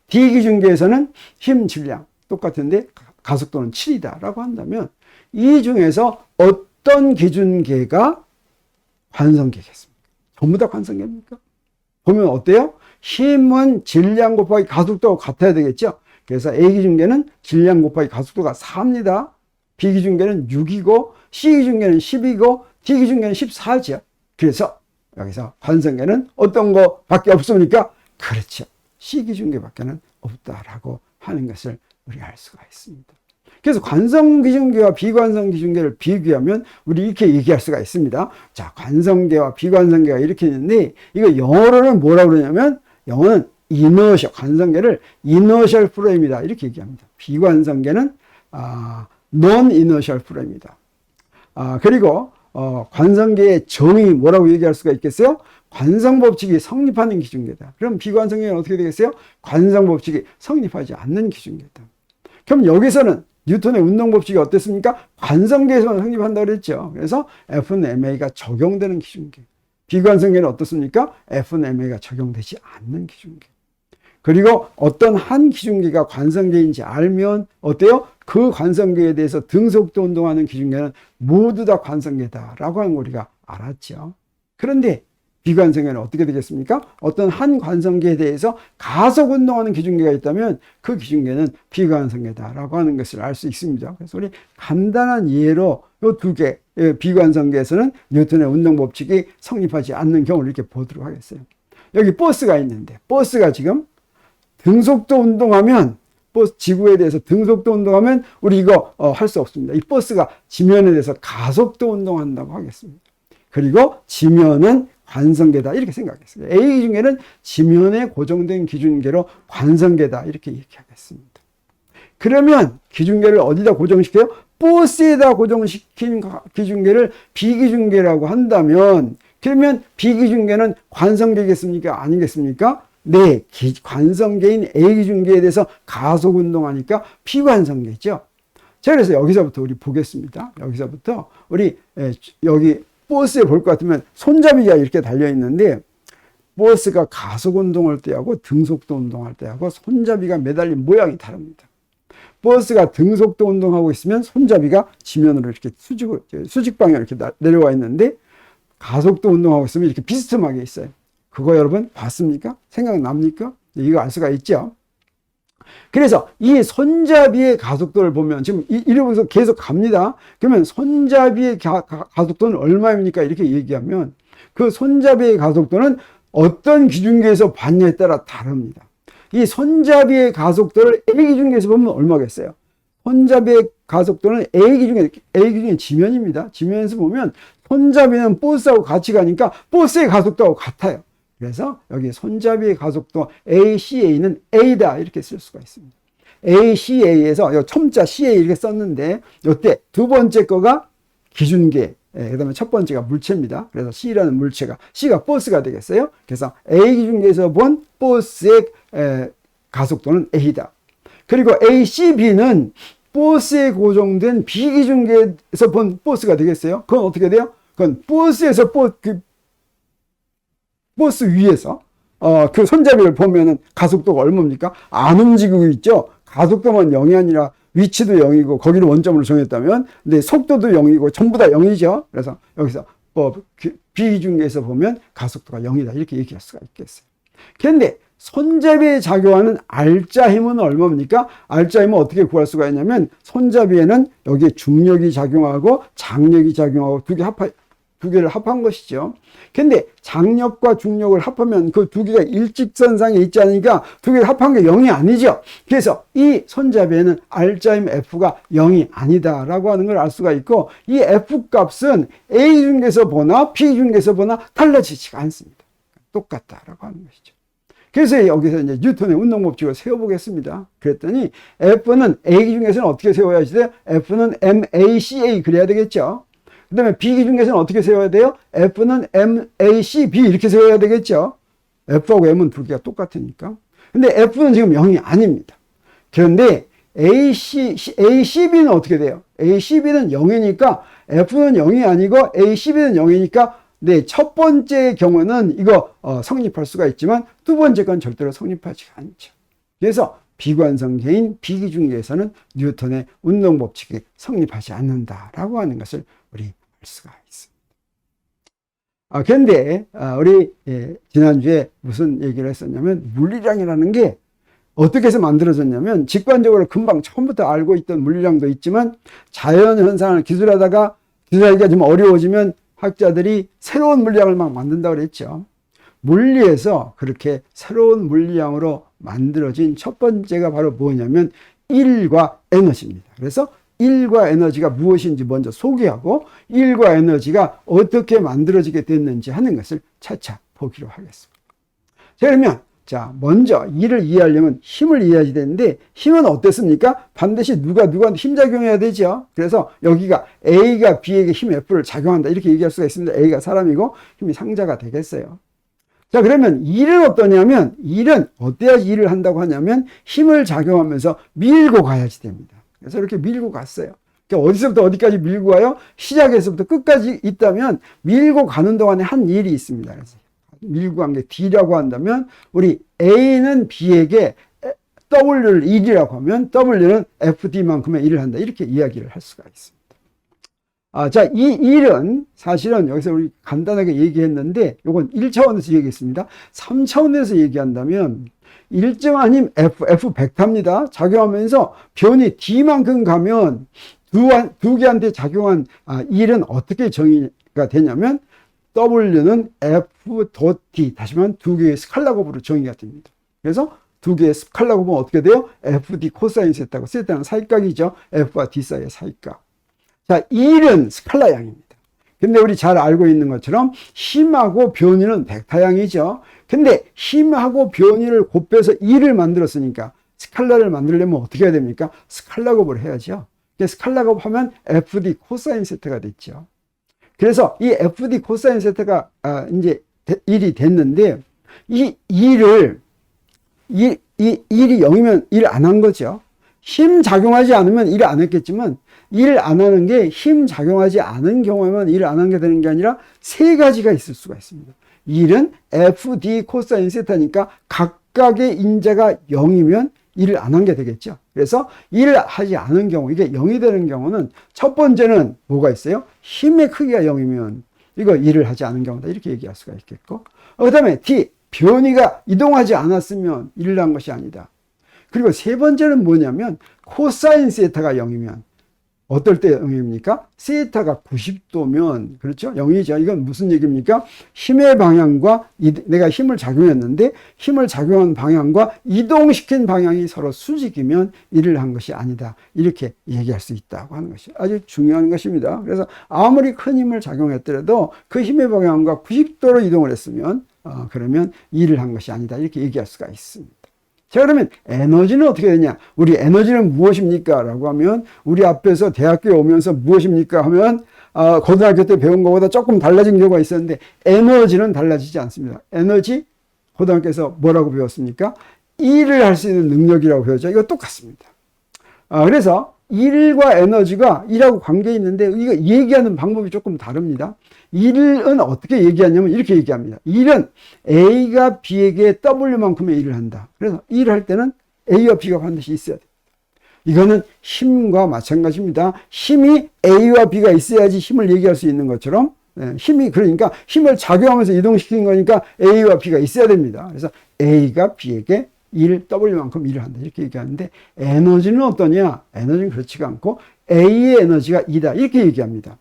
D 기준계에서는 힘, 질량 똑같은데 가속도는 7이다라고 한다면 이 중에서 어떤 기준계가 관성계겠습니까? 전부 다 관성계입니까? 보면 어때요? 힘은 질량 곱하기 가속도가 같아야 되겠죠? 그래서 A 기준계는 질량 곱하기 가속도가 4입니다. B 기준계는 6이고 C 기준계는 10이고 D 기준계는 14죠. 그래서 여기서 관성계는 어떤 거밖에 없습니까? 그렇죠. C 기준계밖에는 없다라고 하는 것을 우리가 알 수가 있습니다. 그래서 관성 기준계와 비관성 기준계를 비교하면 우리 이렇게 얘기할 수가 있습니다. 자, 관성계와 비관성계가 이렇게 있는데 이거 영어로는 뭐라고 그러냐면 영어는 이너셜, 관성계를 이너셜 플로우입니다. 이렇게 얘기합니다. 비관성계는 non inertial flow입니다. 그리고 관성계의 정의 뭐라고 얘기할 수가 있겠어요? 관성법칙이 성립하는 기준계다. 그럼 비관성계는 어떻게 되겠어요? 관성법칙이 성립하지 않는 기준계다. 그럼 여기서는 뉴턴의 운동법칙이 어땠습니까? 관성계에서만 성립한다고 그랬죠. 그래서 F는 ma가 적용되는 기준계. 비관성계는 어떻습니까? F는 ma가 적용되지 않는 기준계. 그리고 어떤 한 기준계가 관성계인지 알면 어때요? 그 관성계에 대해서 등속도 운동하는 기준계는 모두 다 관성계다라고 하는 걸 우리가 알았죠. 그런데 비관성계는 어떻게 되겠습니까? 어떤 한 관성계에 대해서 가속 운동하는 기준계가 있다면 그 기준계는 비관성계다라고 하는 것을 알 수 있습니다. 그래서 우리 간단한 예로 이 두 개, 비관성계에서는 뉴턴의 운동법칙이 성립하지 않는 경우를 이렇게 보도록 하겠어요. 여기 버스가 있는데 버스가 지금 등속도 운동하면 버스 지구에 대해서 등속도 운동하면 우리 이거 할 수 없습니다. 이 버스가 지면에 대해서 가속도 운동한다고 하겠습니다. 그리고 지면은 관성계다 이렇게 생각했어요. A 기준계는 지면에 고정된 기준계로 관성계다 이렇게 얘기하겠습니다. 그러면 기준계를 어디다 고정시켜요? 버스에다 고정시킨 기준계를 비기준계라고 한다면 그러면 비기준계는 관성계겠습니까? 아니겠습니까? 네, 관성계인 A 기준계에 대해서 가속 운동하니까 비관성계죠. 자, 그래서 여기서부터 우리 보겠습니다. 여기서부터 우리 여기 버스에 볼 것 같으면 손잡이가 이렇게 달려 있는데 버스가 가속 운동할 때하고 등속도 운동할 때하고 손잡이가 매달린 모양이 다릅니다. 버스가 등속도 운동하고 있으면 손잡이가 지면으로 이렇게 수직 방향으로 이렇게 내려와 있는데 가속도 운동하고 있으면 이렇게 비스듬하게 있어요. 그거 여러분 봤습니까? 생각납니까? 이거 알 수가 있죠. 그래서 이 손잡이의 가속도를 보면 지금 이러면서 계속 갑니다. 그러면 손잡이의 가속도는 얼마입니까? 이렇게 얘기하면 그 손잡이의 가속도는 어떤 기준계에서 봤냐에 따라 다릅니다. 이 손잡이의 가속도를 A 기준계에서 보면 얼마겠어요? 손잡이의 가속도는 A 기준계 지면입니다. 지면에서 보면 손잡이는 버스하고 같이 가니까 버스의 가속도하고 같아요. 그래서 여기 손잡이의 가속도 ACA는 A다 이렇게 쓸 수가 있습니다. ACA에서 첨자 CA 이렇게 썼는데 이때 두 번째 거가 기준계, 그 다음에 첫 번째가 물체입니다. 그래서 C라는 물체가 C가 버스가 되겠어요. 그래서 A 기준계에서 본 버스의 가속도는 A다. 그리고 ACB는 버스에 고정된 B 기준계에서 본 버스가 되겠어요. 그건 어떻게 돼요? 그건 버스에서 버스 위에서 그 손잡이를 보면은 가속도가 얼마입니까? 안 움직이고 있죠. 가속도만 0이 아니라 위치도 0이고 거기를 원점으로 정했다면 근데 속도도 0이고 전부 다 0이죠. 그래서 여기서 비기준계에서 보면 가속도가 0이다 이렇게 얘기할 수가 있겠어요. 그런데 손잡이에 작용하는 R자 힘은 얼마입니까? R자 힘은 어떻게 구할 수가 있냐면 손잡이에는 여기에 중력이 작용하고 장력이 작용하고 두 개를 합한 것이죠. 근데 장력과 중력을 합하면 그 두 개가 일직선상에 있지 않으니까 두 개를 합한 게 0이 아니죠. 그래서 이 손잡이에는 R자임 F가 0이 아니다라고 하는 걸 알 수가 있고 이 F 값은 A 기준계에서 보나 B 기준계에서 보나 달라지지가 않습니다. 똑같다라고 하는 것이죠. 그래서 여기서 이제 뉴턴의 운동법칙을 세워보겠습니다. 그랬더니 F는 A 기준계에서는 어떻게 세워야지 돼요? F는 MACA 그래야 되겠죠. 그 다음에 B 기준계에서는 어떻게 세워야 돼요? F는 MACB 이렇게 세워야 되겠죠. F하고 M은 두 개가 똑같으니까. 근데 F는 지금 0이 아닙니다. 그런데 ACB는 어떻게 돼요? ACB는 0이니까 F는 0이 아니고 ACB는 0이니까 네, 첫 번째 경우는 이거 성립할 수가 있지만 두 번째 건 절대로 성립하지 않죠. 그래서 비관성계인 비기준계에서는 뉴턴의 운동법칙이 성립하지 않는다라고 하는 것을 우리 알 수가 있습니다. 그런데 우리 지난주에 무슨 얘기를 했었냐면 물리량이라는 게 어떻게 해서 만들어졌냐면 직관적으로 금방 처음부터 알고 있던 물리량도 있지만 자연현상을 기술하기가 좀 어려워지면 학자들이 새로운 물리량을 막 만든다고 그랬죠. 물리에서 그렇게 새로운 물리량으로 만들어진 첫 번째가 바로 뭐냐면 1과 에너지입니다. 그래서 1과 에너지가 무엇인지 먼저 소개하고 1과 에너지가 어떻게 만들어지게 됐는지 하는 것을 차차 보기로 하겠습니다. 자, 그러면 먼저 일을 이해하려면 힘을 이해해야 되는데 힘은 어땠습니까? 반드시 누가 힘 작용해야 되죠. 그래서 여기가 A가 B에게 힘 F를 작용한다 이렇게 얘기할 수가 있습니다. A가 사람이고 힘이 상자가 되겠어요. 자, 그러면 일은 어떠냐면 일은 어때야지 일을 한다고 하냐면 힘을 작용하면서 밀고 가야지 됩니다. 그래서 이렇게 밀고 갔어요. 그러니까 어디서부터 어디까지 밀고 가요? 시작에서부터 끝까지 있다면 밀고 가는 동안에 한 일이 있습니다. 그래서 밀고 간 게 D라고 한다면 우리 A는 B에게 W를 1이라고 하면 W는 FD만큼의 일을 한다. 이렇게 이야기를 할 수가 있습니다. 이 일은 사실은 여기서 우리 간단하게 얘기했는데 이건 1차원에서 얘기했습니다. 3차원에서 얘기한다면 일정한 힘 F 벡터입니다. 작용하면서 변이 D만큼 가면 두 개한테 작용한 일은 어떻게 정의가 되냐면 W는 F.D 다시 말하면 두 개의 스칼라 곱으로 정의가 됩니다. 그래서 두 개의 스칼라고 보면 어떻게 돼요? FD 코사인 세타고, 세타는 사이각이죠. F와 D 사이의 사이각. 자, 1은 스칼라 양입니다. 근데 우리 잘 알고 있는 것처럼 힘하고 변위는 벡터양이죠. 근데 힘하고 변위를 곱해서 1을 만들었으니까 스칼라를 만들려면 어떻게 해야 됩니까? 스칼라 곱을 해야죠. 스칼라 곱하면 FD 코사인 세타가 됐죠. 그래서 이 FD 코사인 세타가 이제 1이 됐는데, 이 1이 0이면 1 안 한 거죠. 힘 작용하지 않으면 1 안 했겠지만, 1 안 하는 게 힘 작용하지 않은 경우에만 1 안 한 게 되는 게 아니라 세 가지가 있을 수가 있습니다. 1은 FD 코사인 세타니까 각각의 인자가 0이면 1을 안 한 게 되겠죠. 그래서 1을 하지 않은 경우, 이게 0이 되는 경우는 첫 번째는 뭐가 있어요? 힘의 크기가 0이면 이거 1을 하지 않은 경우다. 이렇게 얘기할 수가 있겠고. 그 다음에 D, 변위가 이동하지 않았으면 1을 한 것이 아니다. 그리고 세 번째는 뭐냐면 코사인 세타가 0이면 어떨 때 0입니까? 세타가 90도면, 그렇죠? 0이죠. 이건 무슨 얘기입니까? 힘의 방향과 내가 힘을 작용했는데 힘을 작용한 방향과 이동시킨 방향이 서로 수직이면 1을 한 것이 아니다. 이렇게 얘기할 수 있다고 하는 것이 아주 중요한 것입니다. 그래서 아무리 큰 힘을 작용했더라도 그 힘의 방향과 90도로 이동을 했으면 그러면 1을 한 것이 아니다. 이렇게 얘기할 수가 있습니다. 자, 그러면 에너지는 어떻게 되냐? 우리 에너지는 무엇입니까? 라고 하면, 우리 앞에서 대학교에 오면서 무엇입니까? 하면, 고등학교 때 배운 것보다 조금 달라진 경우가 있었는데, 에너지는 달라지지 않습니다. 에너지, 고등학교에서 뭐라고 배웠습니까? 일을 할 수 있는 능력이라고 배웠죠. 이거 똑같습니다. 그래서 일과 에너지가 일하고 관계 있는데, 이거 얘기하는 방법이 조금 다릅니다. 일은 어떻게 얘기하냐면 이렇게 얘기합니다. 일은 A가 B에게 W만큼의 일을 한다. 그래서 일을 할 때는 A와 B가 반드시 있어야 됩니다. 이거는 힘과 마찬가지입니다. 힘이 A와 B가 있어야지 힘을 얘기할 수 있는 것처럼, 힘이, 그러니까 힘을 작용하면서 이동시키는 거니까 A와 B가 있어야 됩니다. 그래서 A가 B에게 W만큼 일을 한다. 이렇게 얘기하는데, 에너지는 어떠냐? 에너지는 그렇지가 않고 A의 에너지가 2다. 이렇게 얘기합니다.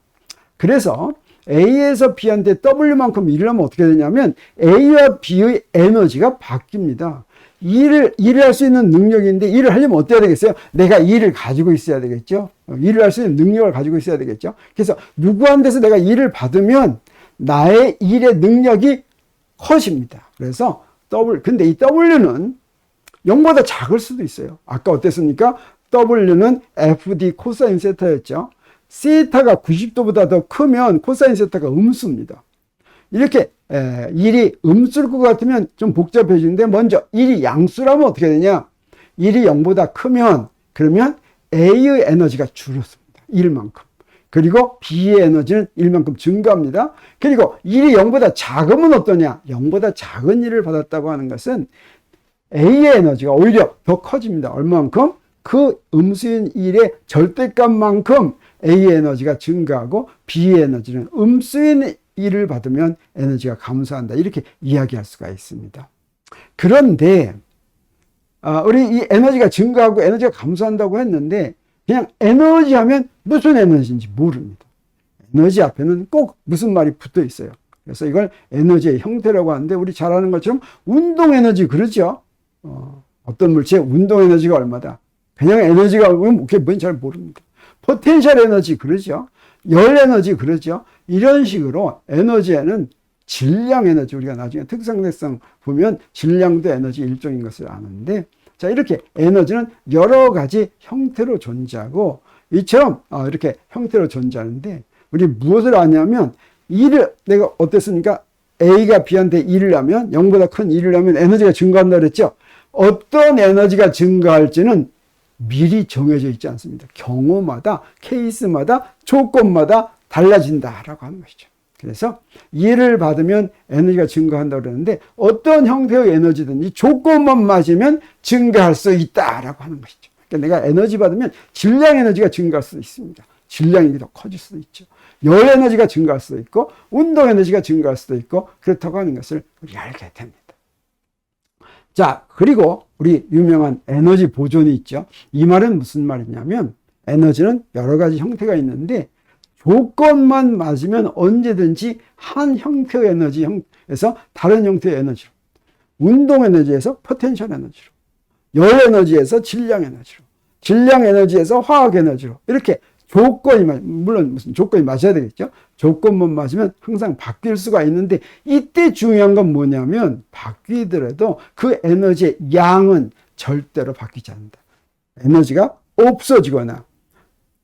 그래서 A에서 B한테 W만큼 일을 하면 어떻게 되냐면 A와 B의 에너지가 바뀝니다. 일을 할 수 있는 능력인데, 일을 하려면 어때야 되겠어요? 내가 일을 가지고 있어야 되겠죠. 일을 할 수 있는 능력을 가지고 있어야 되겠죠. 그래서 누구한테서 내가 일을 받으면 나의 일의 능력이 커집니다. 그래서 근데 이 W는 0보다 작을 수도 있어요. 아까 어땠습니까? W는 FD 코사인 세타였죠. 세타가 90도보다 더 크면 코사인 세타가 음수입니다. 이렇게 일이 음수일 것 같으면 좀 복잡해지는데, 먼저 일이 양수라면 어떻게 되냐? 일이 0보다 크면, 그러면 A의 에너지가 줄었습니다. 1만큼. 그리고 B의 에너지는 1만큼 증가합니다. 그리고 일이 0보다 작으면 어떠냐? 0보다 작은 일을 받았다고 하는 것은 A의 에너지가 오히려 더 커집니다. 얼마만큼? 그 음수인 일의 절대값만큼 A의 에너지가 증가하고 B의 에너지는 음수인 일을 받으면 에너지가 감소한다. 이렇게 이야기할 수가 있습니다. 그런데 우리 이 에너지가 증가하고 에너지가 감소한다고 했는데, 그냥 에너지 하면 무슨 에너지인지 모릅니다. 에너지 앞에는 꼭 무슨 말이 붙어 있어요. 그래서 이걸 에너지의 형태라고 하는데, 우리 잘 아는 것처럼 운동 에너지, 그러죠? 어떤 물체의 운동 에너지가 얼마다. 그냥 에너지가 그게 뭔지 잘 모릅니다. 포텐셜 에너지, 그러죠? 열 에너지, 그러죠? 이런 식으로 에너지에는 질량 에너지, 우리가 나중에 특성대성 보면 질량도 에너지 일종인 것을 아는데, 자, 이렇게 에너지는 여러 가지 형태로 존재하고, 이처럼 이렇게 형태로 존재하는데, 우리 무엇을 아냐면, 내가 어땠습니까? A가 B한테 일을 하면, 0보다 큰 일을 하면 에너지가 증가한다 그랬죠? 어떤 에너지가 증가할지는 미리 정해져 있지 않습니다. 경우마다, 케이스마다, 조건마다 달라진다라고 하는 것이죠. 그래서 일을 받으면 에너지가 증가한다고 그러는데, 어떤 형태의 에너지든지 조건만 맞으면 증가할 수 있다라고 하는 것이죠. 그러니까 내가 에너지 받으면 질량 에너지가 증가할 수도 있습니다. 질량이 더 커질 수도 있죠. 열 에너지가 증가할 수도 있고, 운동 에너지가 증가할 수도 있고, 그렇다고 하는 것을 우리 알게 됩니다. 자, 그리고 우리 유명한 에너지 보존이 있죠. 이 말은 무슨 말이냐면, 에너지는 여러 가지 형태가 있는데 조건만 맞으면 언제든지 한 형태의 에너지에서 다른 형태의 에너지로, 운동 에너지에서 포텐셜 에너지로, 열 에너지에서 질량 에너지로, 질량 에너지에서 화학 에너지로 이렇게 물론 무슨 조건이 맞아야 되겠죠. 조건만 맞으면 항상 바뀔 수가 있는데 이때 중요한 건 뭐냐면 바뀌더라도 그 에너지의 양은 절대로 바뀌지 않는다. 에너지가 없어지거나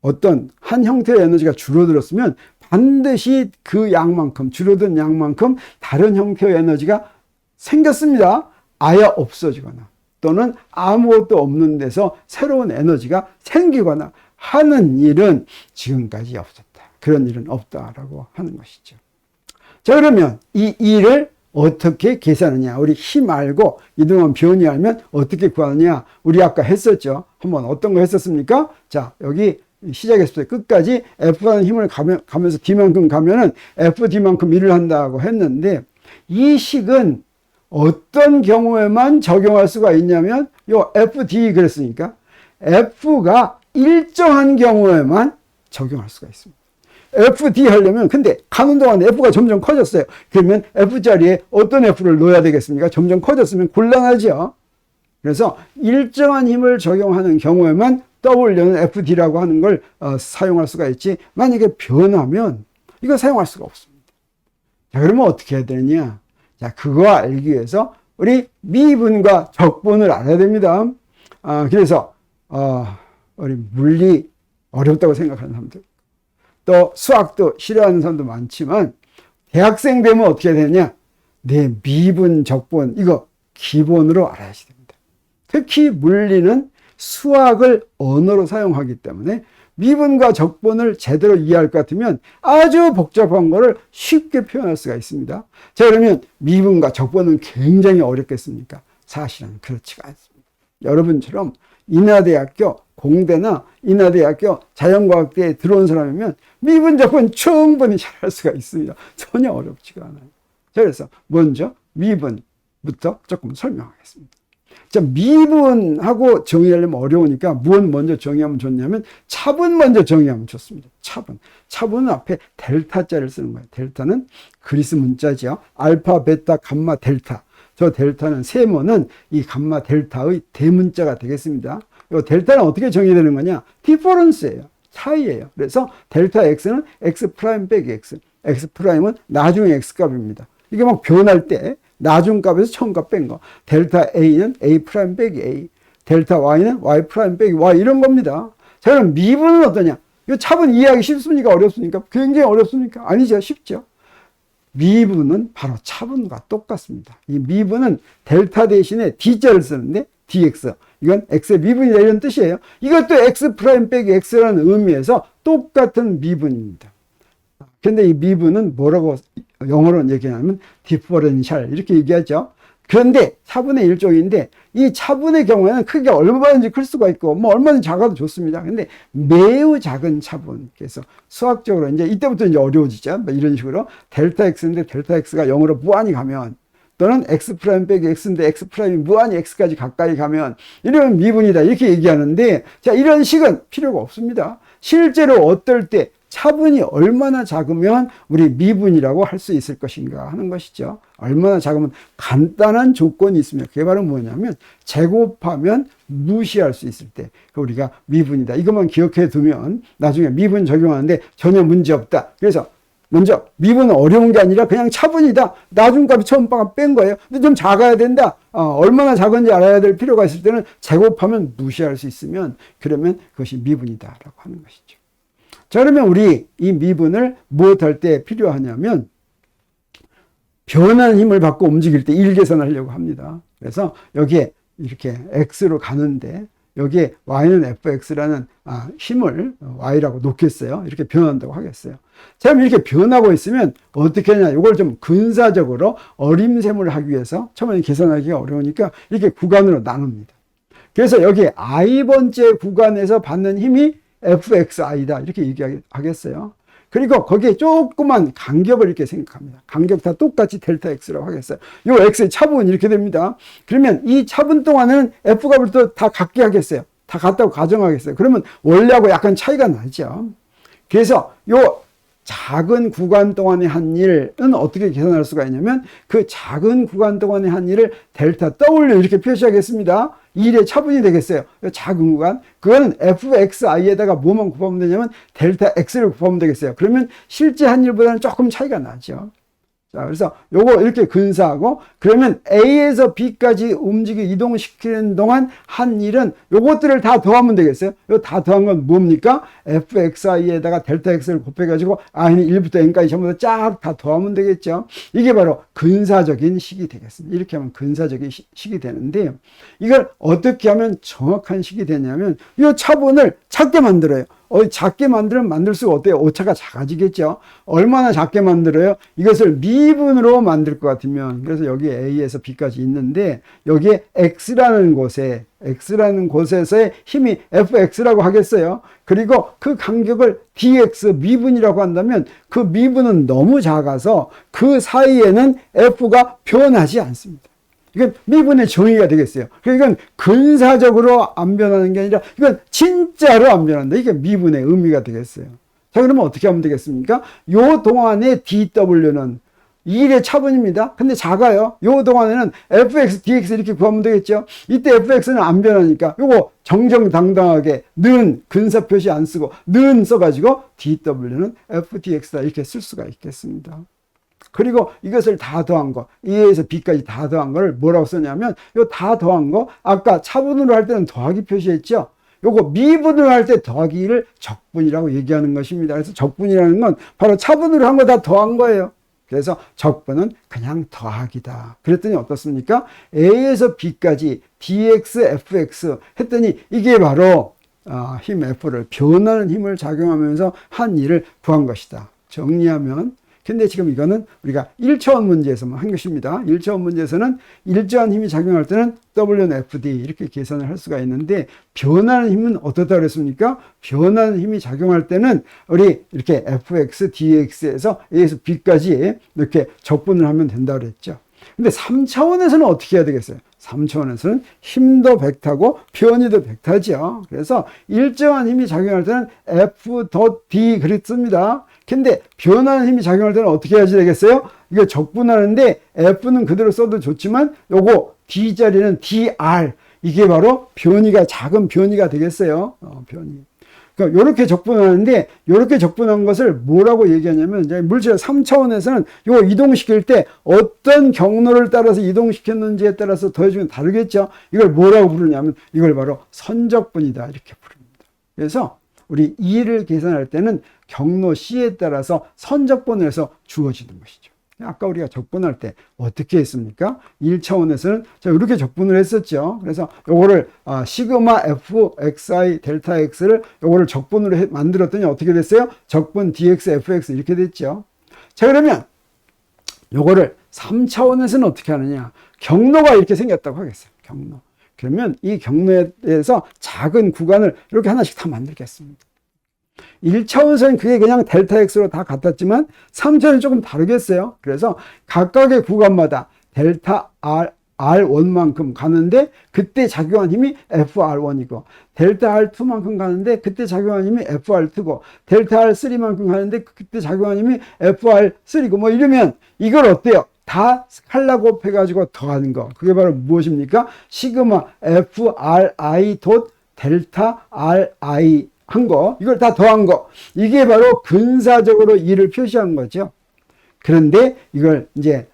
어떤 한 형태의 에너지가 줄어들었으면 반드시 그 양만큼, 줄어든 양만큼 다른 형태의 에너지가 생겼습니다. 아예 없어지거나 또는 아무것도 없는 데서 새로운 에너지가 생기거나 하는 일은 지금까지 없었다. 그런 일은 없다라고 하는 것이죠. 자, 그러면 이 일을 어떻게 계산하느냐? 우리 힘 알고 이동한 변이 알면 어떻게 구하느냐? 우리 아까 했었죠. 한번 어떤 거 했었습니까? 자, 여기 시작했을 때 끝까지 F라는 힘을 가면서 D만큼 가면은 FD만큼 일을 한다고 했는데 이 식은 어떤 경우에만 적용할 수가 있냐면 요 FD 그랬으니까 F가 일정한 경우에만 적용할 수가 있습니다. FD 하려면 근데 가는 동안 F가 점점 커졌어요. 그러면 F 자리에 어떤 F를 넣어야 되겠습니까? 점점 커졌으면 곤란하죠. 그래서 일정한 힘을 적용하는 경우에만 W는 FD라고 하는 걸 사용할 수가 있지 만약에 변하면 이거 사용할 수가 없습니다. 자, 그러면 어떻게 해야 되느냐? 자, 그거 알기 위해서 우리 미분과 적분을 알아야 됩니다. 그래서 우리 물리 어렵다고 생각하는 사람들 또 수학도 싫어하는 사람도 많지만 대학생 되면 어떻게 해야 되느냐? 네, 미분, 적분 이거 기본으로 알아야지 됩니다. 특히 물리는 수학을 언어로 사용하기 때문에 미분과 적분을 제대로 이해할 것 같으면 아주 복잡한 거를 쉽게 표현할 수가 있습니다. 자, 그러면 미분과 적분은 굉장히 어렵겠습니까? 사실은 그렇지가 않습니다. 여러분처럼 인하대학교, 공대나 인하대학교 자연과학대에 들어온 사람이면 미분, 적분 충분히 잘할 수가 있습니다. 전혀 어렵지가 않아요. 자, 그래서 먼저 미분부터 조금 설명하겠습니다. 자, 미분하고 정의하려면 어려우니까 무엇 먼저 정의하면 좋냐면 차분 먼저 정의하면 좋습니다. 차분은 앞에 델타자를 쓰는 거예요. 델타는 그리스 문자죠. 알파, 베타, 감마, 델타. 저 델타는 세모는 이 감마 델타의 대문자가 되겠습니다. 이 델타는 어떻게 정의되는 거냐? 디퍼런스예요. 차이예요. 그래서 델타 x는 x 프라임 빼기 x. x 프라임은 나중에 x 값입니다. 이게 막 변할 때 나중 값에서 처음 값 뺀 거. 델타 A는 A 프라임 빼기 A. 델타 Y는 Y 프라임 빼기 Y 이런 겁니다. 자, 그럼 미분은 어떠냐? 이거 차분 이해하기 쉽습니까? 어렵습니까? 굉장히 어렵습니까? 아니죠. 쉽죠. 미분은 바로 차분과 똑같습니다. 이 미분은 델타 대신에 D자를 쓰는데 dx. 이건 x의 미분이다 이런 뜻이에요. 이것도 x 프라임 빼기 x라는 의미에서 똑같은 미분입니다. 근데 이 미분은 뭐라고 영어로는 얘기하냐면 디퍼런셜 이렇게 얘기하죠. 그런데 차분의 일종인데 이 차분의 경우에는 크기가 얼마든지 클 수가 있고 뭐 얼마든지 작아도 좋습니다. 근데 매우 작은 차분. 그래서 수학적으로 이제 이때부터 이제 어려워지죠. 뭐 이런 식으로 델타 x인데 델타 x가 0으로 무한히 가면 또는 x 프라임 빼기 x인데 x 프라임이 무한히 x까지 가까이 가면 이러면 미분이다 이렇게 얘기하는데 자, 이런 식은 필요가 없습니다. 실제로 어떨 때 차분이 얼마나 작으면 우리 미분이라고 할 수 있을 것인가 하는 것이죠. 얼마나 작으면 간단한 조건이 있습니다. 그게 바로 뭐냐면 제곱하면 무시할 수 있을 때 우리가 미분이다. 이것만 기억해 두면 나중에 미분 적용하는데 전혀 문제 없다. 그래서 먼저 미분은 어려운 게 아니라 그냥 차분이다. 나중값이 처음 뺀 거예요. 근데 좀 작아야 된다. 얼마나 작은지 알아야 될 필요가 있을 때는 제곱하면 무시할 수 있으면 그러면 그것이 미분이다라고 하는 것이죠. 자, 그러면 우리 이 미분을 무엇할 때 필요하냐면 변한 힘을 받고 움직일 때 일 계산하려고 합니다. 그래서 여기에 이렇게 x로 가는데 여기에 y는 fx라는 힘을 y라고 놓겠어요. 이렇게 변한다고 하겠어요. 자, 그럼 이렇게 변하고 있으면 어떻게 하냐? 이걸 좀 근사적으로 어림셈을 하기 위해서 처음에 계산하기가 어려우니까 이렇게 구간으로 나눕니다. 그래서 여기 i번째 구간에서 받는 힘이 fxi다 이렇게 얘기하겠어요. 그리고 거기에 조그만 간격을 이렇게 생각합니다. 간격 다 똑같이 델타 x라고 하겠어요. 이 x의 차분 이렇게 됩니다. 그러면 이 차분 동안은 f값을 또 다 같게 하겠어요. 다 같다고 가정하겠어요. 그러면 원래하고 약간 차이가 나죠. 그래서 요 작은 구간 동안의 한 일은 어떻게 계산할 수가 있냐면 그 작은 구간 동안의 한 일을 델타 W 이렇게 표시하겠습니다. 1의 차분이 되겠어요. 작은 구간. 그거는 fxi에다가 뭐만 곱하면 되냐면 델타 x를 곱하면 되겠어요. 그러면 실제 한 일보다는 조금 차이가 나죠. 자, 그래서 요거 이렇게 근사하고, 그러면 A에서 B까지 이동시키는 동안 한 일은 요것들을 다 더하면 되겠어요. 요 다 더한 건 뭡니까? fxi에다가 델타 x를 곱해가지고 i는 1부터 n까지 전부 다 쫙 다 더하면 되겠죠. 이게 바로 근사적인 식이 되겠습니다. 이렇게 하면 근사적인 식이 되는데, 이걸 어떻게 하면 정확한 식이 되냐면, 이 차분을 작게 만들어요. 작게 만들면 만들수록 어때요? 오차가 작아지겠죠. 얼마나 작게 만들어요? 이것을 미분으로 만들 것 같으면, 그래서 여기 A에서 B까지 있는데 여기에 X라는 곳에서의 힘이 Fx라고 하겠어요. 그리고 그 간격을 dx 미분이라고 한다면 그 미분은 너무 작아서 그 사이에는 F가 변하지 않습니다. 이건 미분의 정의가 되겠어요. 그러니까 이건 근사적으로 안 변하는 게 아니라 이건 진짜로 안 변한다. 이게 미분의 의미가 되겠어요. 자, 그러면 어떻게 하면 되겠습니까? 요 동안의 dw는 1의 차분입니다. 근데 작아요. 요 동안에는 fx, dx 이렇게 구하면 되겠죠. 이때 fx는 안 변하니까 요거 정정당당하게 는 근사 표시 안 쓰고 는 써가지고 dw는 f, dx다 이렇게 쓸 수가 있겠습니다. 그리고 이것을 다 더한 거, A에서 B까지 다 더한 거를 뭐라고 썼냐면, 요 다 더한 거, 아까 차분으로 할 때는 더하기 표시했죠? 요거 미분으로 할 때 더하기를 적분이라고 얘기하는 것입니다. 그래서 적분이라는 건 바로 차분으로 한 거 다 더한 거예요. 그래서 적분은 그냥 더하기다. 그랬더니 어떻습니까? A에서 B까지 dx, fx 했더니 이게 바로 힘 F를, 변하는 힘을 작용하면서 한 일을 구한 것이다. 정리하면, 근데 지금 이거는 우리가 1차원 문제에서만 한 것입니다. 1차원 문제에서는 일정한 힘이 작용할 때는 W는 FD 이렇게 계산을 할 수가 있는데, 변하는 힘은 어떻다 그랬습니까? 변하는 힘이 작용할 때는 우리 이렇게 FX, DX에서 A에서 B까지 이렇게 적분을 하면 된다 그랬죠. 근데 3차원에서는 어떻게 해야 되겠어요? 3차원에서는 힘도 벡터고 변이도 벡터죠. 그래서 일정한 힘이 작용할 때는 F.D 그랬습니다. 근데 변하는 힘이 작용할 때는 어떻게 해야지 되겠어요? 이거 적분하는데 F는 그대로 써도 좋지만 요거 D 자리는 DR, 이게 바로 변이가, 작은 변이가 되겠어요. 변이. 그러니까 요렇게 적분하는데, 요렇게 적분한 것을 뭐라고 얘기하냐면, 이제 물질 3차원에서는 요거 이동시킬 때 어떤 경로를 따라서 이동시켰는지에 따라서 더해주면 다르겠죠. 이걸 뭐라고 부르냐면 이걸 바로 선적분이다 이렇게 부릅니다. 그래서 우리 E를 계산할 때는 경로 C에 따라서 선적분을 해서 주어지는 것이죠. 아까 우리가 적분할 때 어떻게 했습니까? 1차원에서는 자, 이렇게 적분을 했었죠. 그래서 요거를 시그마 f xi 델타 x를 요거를 적분으로 만들었더니 어떻게 됐어요? 적분 dx fx 이렇게 됐죠. 자, 그러면 요거를 3차원에서는 어떻게 하느냐? 경로가 이렇게 생겼다고 하겠어요. 경로. 그러면 이 경로에 대해서 작은 구간을 이렇게 하나씩 다 만들겠습니다. 1차원에서는 그게 그냥 델타 x로 다 같았지만 3차원은 조금 다르겠어요. 그래서 각각의 구간마다 델타 R1만큼 가는데 그때 작용한 힘이 FR1이고, 델타 R2만큼 가는데 그때 작용한 힘이 FR2고, 델타 R3만큼 가는데 그때 작용한 힘이 FR3고, 뭐 이러면 이걸 어때요? 다 스칼라 곱해가지고 더하는 거. 그게 바로 무엇입니까? 시그마 FRI 돗 델타 RI 한 거, 이걸 다 더한 거. 이게 바로 근사적으로 E를 표시한 거죠. 그런데 이걸 이제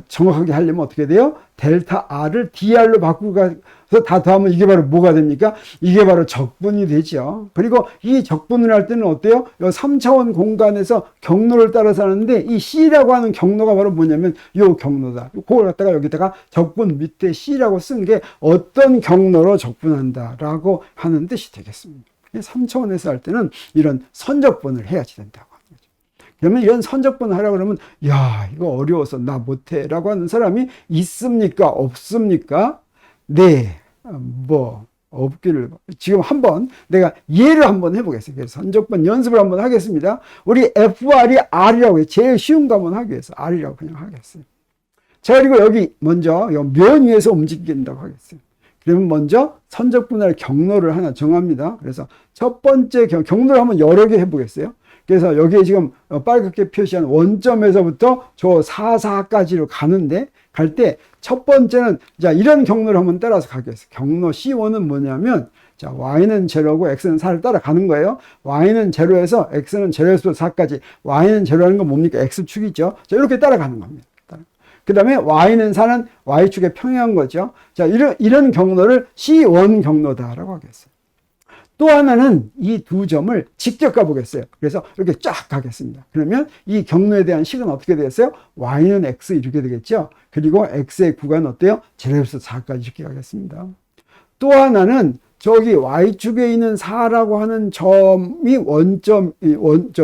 정확하게 하려면 어떻게 돼요? 델타 R을 DR로 바꾸고 가서 다 더하면 이게 바로 뭐가 됩니까? 이게 바로 적분이 되죠. 그리고 이 적분을 할 때는 어때요? 이 3차원 공간에서 경로를 따라서 하는데 이 C라고 하는 경로가 바로 뭐냐면 이 경로다. 그걸 갖다가 여기다가 적분 밑에 C라고 쓴 게 어떤 경로로 적분한다라고 하는 뜻이 되겠습니다. 3차원에서 할 때는 이런 선적분을 해야지 된다고 하는 거죠. 그러면 이런 선적분을 하려고 그러면, 야, 이거 어려워서 나 못해 라고 하는 사람이 있습니까? 없습니까? 네, 뭐 없기를. 지금 한번 내가 예를 한번 해보겠습니다. 그래서 선적분 연습을 한번 하겠습니다. 우리 FR이 R이라고 해요. 제일 쉬운 거 한번 하기 위해서 R이라고 그냥 하겠어요. 자, 그리고 여기 먼저 면 위에서 움직인다고 하겠어요. 그러면 먼저 선적분할 경로를 하나 정합니다. 그래서 첫 번째 경로를 한번 여러 개 해보겠어요. 그래서 여기에 지금 빨갛게 표시한 원점에서부터 저 4, 4까지로 가는데, 갈 때 첫 번째는, 자, 이런 경로를 한번 따라서 가겠어요. 경로 C1은 뭐냐면, 자, y는 제로고 x는 4를 따라가는 거예요. y는 제로에서 x는 제로에서 4까지. y는 제로라는 건 뭡니까? x축이죠. 자, 이렇게 따라가는 겁니다. 그 다음에 y는 4는 y축에 평행한 거죠. 자, 이런 경로를 C1 경로다라고 하겠어요. 또 하나는 이 두 점을 직접 가보겠어요. 그래서 이렇게 쫙 가겠습니다. 그러면 이 경로에 대한 식은 어떻게 되겠어요? y는 x 이렇게 되겠죠. 그리고 x의 구간은 어때요? 제로에서 4까지 이렇게 가겠습니다. 또 하나는 저기 y축에 있는 4라고 하는 점이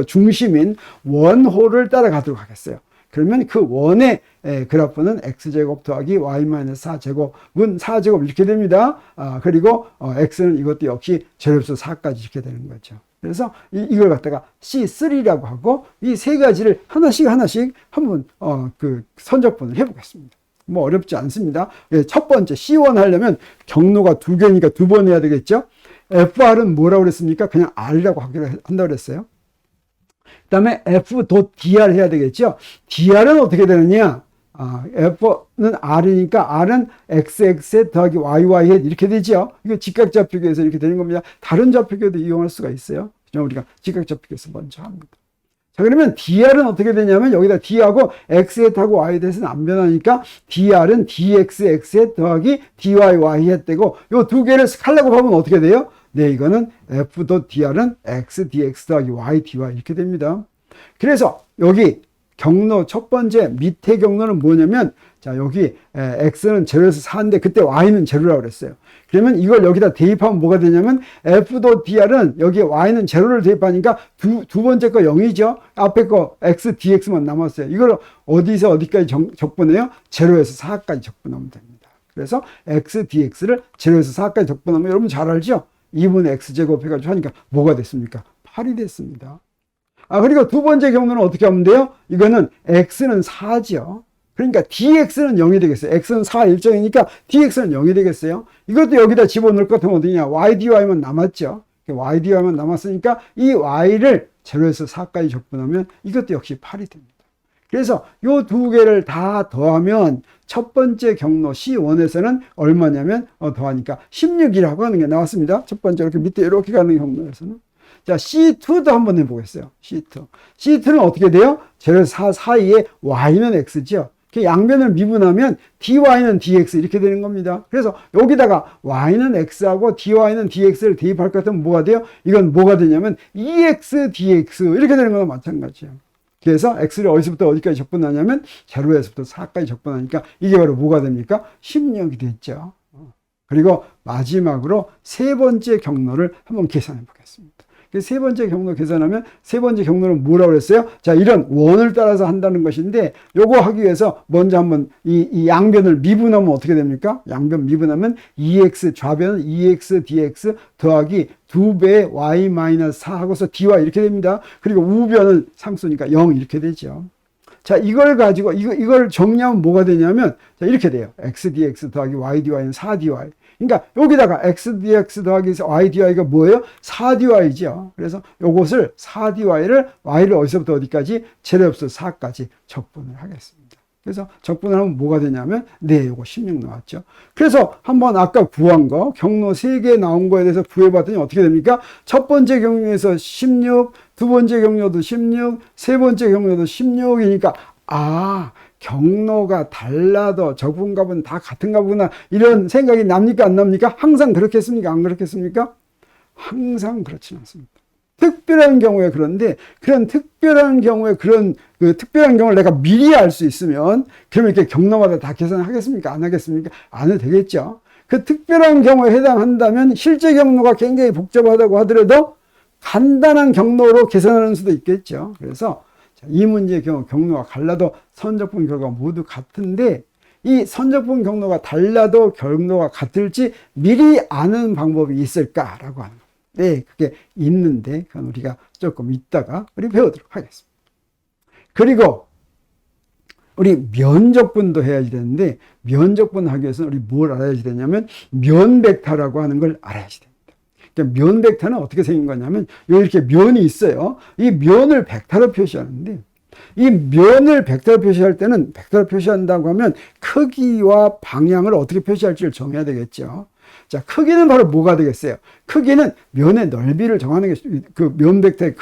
중심인 원호를 따라가도록 하겠어요. 그러면 그 원의 그래프는 x제곱 더하기 y-4제곱은 4제곱 이렇게 됩니다. 그리고 x는 이것도 역시 제로에서 4까지 이렇게 되는 거죠. 그래서 이걸 갖다가 C3라고 하고 이 세 가지를 하나씩 한번 그 선적분을 해보겠습니다. 뭐 어렵지 않습니다. 첫 번째 C1 하려면 경로가 두 개니까 두 번 해야 되겠죠. FR은 뭐라고 그랬습니까? 그냥 R이라고 한다고 그랬어요. 그 다음에 F.dr 해야 되겠죠. dr은 어떻게 되느냐? F는 R이니까 R은 XX 더하기 YY 이렇게 되죠. 이거 직각좌표계에서 이렇게 되는 겁니다. 다른 좌표계도 이용할 수가 있어요. 우리가 직각좌표계에서 먼저 합니다. 자, 그러면 dr은 어떻게 되냐면 여기다 d하고 x하고 y 대해서는 안 변하니까 dr은 dxx 더하기 dyy 되고 요 두 개를 하려고 하면 어떻게 돼요? 네, 이거는 f.dr은 x dx 더하기 y dy 이렇게 됩니다. 그래서 여기 경로 첫 번째 밑에 경로는 뭐냐면 자, 여기 x는 제로에서 4인데 그때 y는 제로라고 그랬어요. 그러면 이걸 여기다 대입하면 뭐가 되냐면 f.dr은 여기 y는 제로를 대입하니까 두 번째 거 0이죠. 앞에 거 x dx만 남았어요. 이걸 어디서 어디까지 적분해요? 제로에서 4까지 적분하면 됩니다. 그래서 x dx를 제로에서 4까지 적분하면 여러분 잘 알죠? 2분의 x제곱 해가지고 하니까 뭐가 됐습니까? 8이 됐습니다. 그리고 두 번째 경우는 어떻게 하면 돼요? 이거는 x는 4죠. 그러니까 dx는 0이 되겠어요. x는 4 일정이니까 dx는 0이 되겠어요. 이것도 여기다 집어넣을 것 같으면 어디냐? y dy만 남았죠. y dy만 남았으니까 이 y를 제로에서 4까지 적분하면 이것도 역시 8이 됩니다. 그래서 이 두 개를 다 더하면 첫 번째 경로 C1에서는 얼마냐면 더하니까 16이라고 하는 게 나왔습니다. 첫 번째 이렇게 밑에 이렇게 가는 경로에서는. 자, C2도 한번 해보겠어요. C2는 어떻게 돼요? 제로에서 4 사이에 y는 x죠. 양변을 미분하면 dy는 dx 이렇게 되는 겁니다. 그래서 여기다가 y는 x하고 dy는 dx를 대입할 것 같으면 뭐가 돼요? 이건 뭐가 되냐면 2x dx 이렇게 되는 거랑 마찬가지예요. 그래서 x를 어디서부터 어디까지 적분하냐면 제로에서부터 4까지 적분하니까 이게 바로 뭐가 됩니까? 16이 됐죠. 그리고 마지막으로 세 번째 경로를 한번 계산해 보겠습니다. 세 번째 경로 계산하면 세 번째 경로는 뭐라고 그랬어요? 자, 이런 원을 따라서 한다는 것인데 요거 하기 위해서 먼저 한번 이 양변을 미분하면 어떻게 됩니까? 양변 미분하면 2x 좌변은 2x dx 더하기 2배 y-4 하고서 dy 이렇게 됩니다. 그리고 우변은 상수니까 0 이렇게 되죠. 자, 이걸 가지고 이걸 정리하면 뭐가 되냐면 자, 이렇게 돼요. x dx 더하기 y dy는 4 dy. 그러니까 여기다가 x dx 더하기 y dy가 뭐예요? 4 dy죠. 그래서 요것을 4 dy를 y를 어디서부터 어디까지? 제로에서 4까지 적분을 하겠습니다. 그래서 적분을 하면 뭐가 되냐면 네, 요거 16 나왔죠. 그래서 한번 아까 구한 거 경로 3개 나온 거에 대해서 구해봤더니 어떻게 됩니까? 첫 번째 경로에서 16, 두 번째 경로도 16, 세 번째 경로도 16이니까 경로가 달라도 적분값은 다 같은가 보구나 이런 생각이 납니까 안 납니까? 항상 그렇겠습니까? 안 그렇겠습니까? 항상 그렇지는 않습니다. 특별한 경우에 그런데 그런 특별한 경우에 그 특별한 경우를 내가 미리 알 수 있으면 그러면 이렇게 경로마다 다 계산하겠습니까? 안 하겠습니까? 안 해도 되겠죠. 그 특별한 경우에 해당한다면 실제 경로가 굉장히 복잡하다고 하더라도 간단한 경로로 계산하는 수도 있겠죠. 그래서 이 문제의 경우 경로가 달라도 선적분 결과가 모두 같은데 이 선적분 경로가 달라도 경로가 같을지 미리 아는 방법이 있을까라고 하는 겁니다. 네, 그게 있는데 그건 우리가 조금 이따가 우리 배우도록 하겠습니다. 그리고 우리 면적분도 해야지 되는데 면적분 하기 위해서는 우리 뭘 알아야지 되냐면 면벡터라고 하는 걸 알아야지 됩니다. 그러니까 면벡터는 어떻게 생긴 거냐면 이렇게 면이 있어요. 이 면을 벡터로 표시하는데 이 면을 벡터로 표시할 때는 벡터로 표시한다고 하면 크기와 방향을 어떻게 표시할지를 정해야 되겠죠. 자, 크기는 바로 뭐가 되겠어요? 크기는 면의 넓이를 정하는 게 그 면 벡터의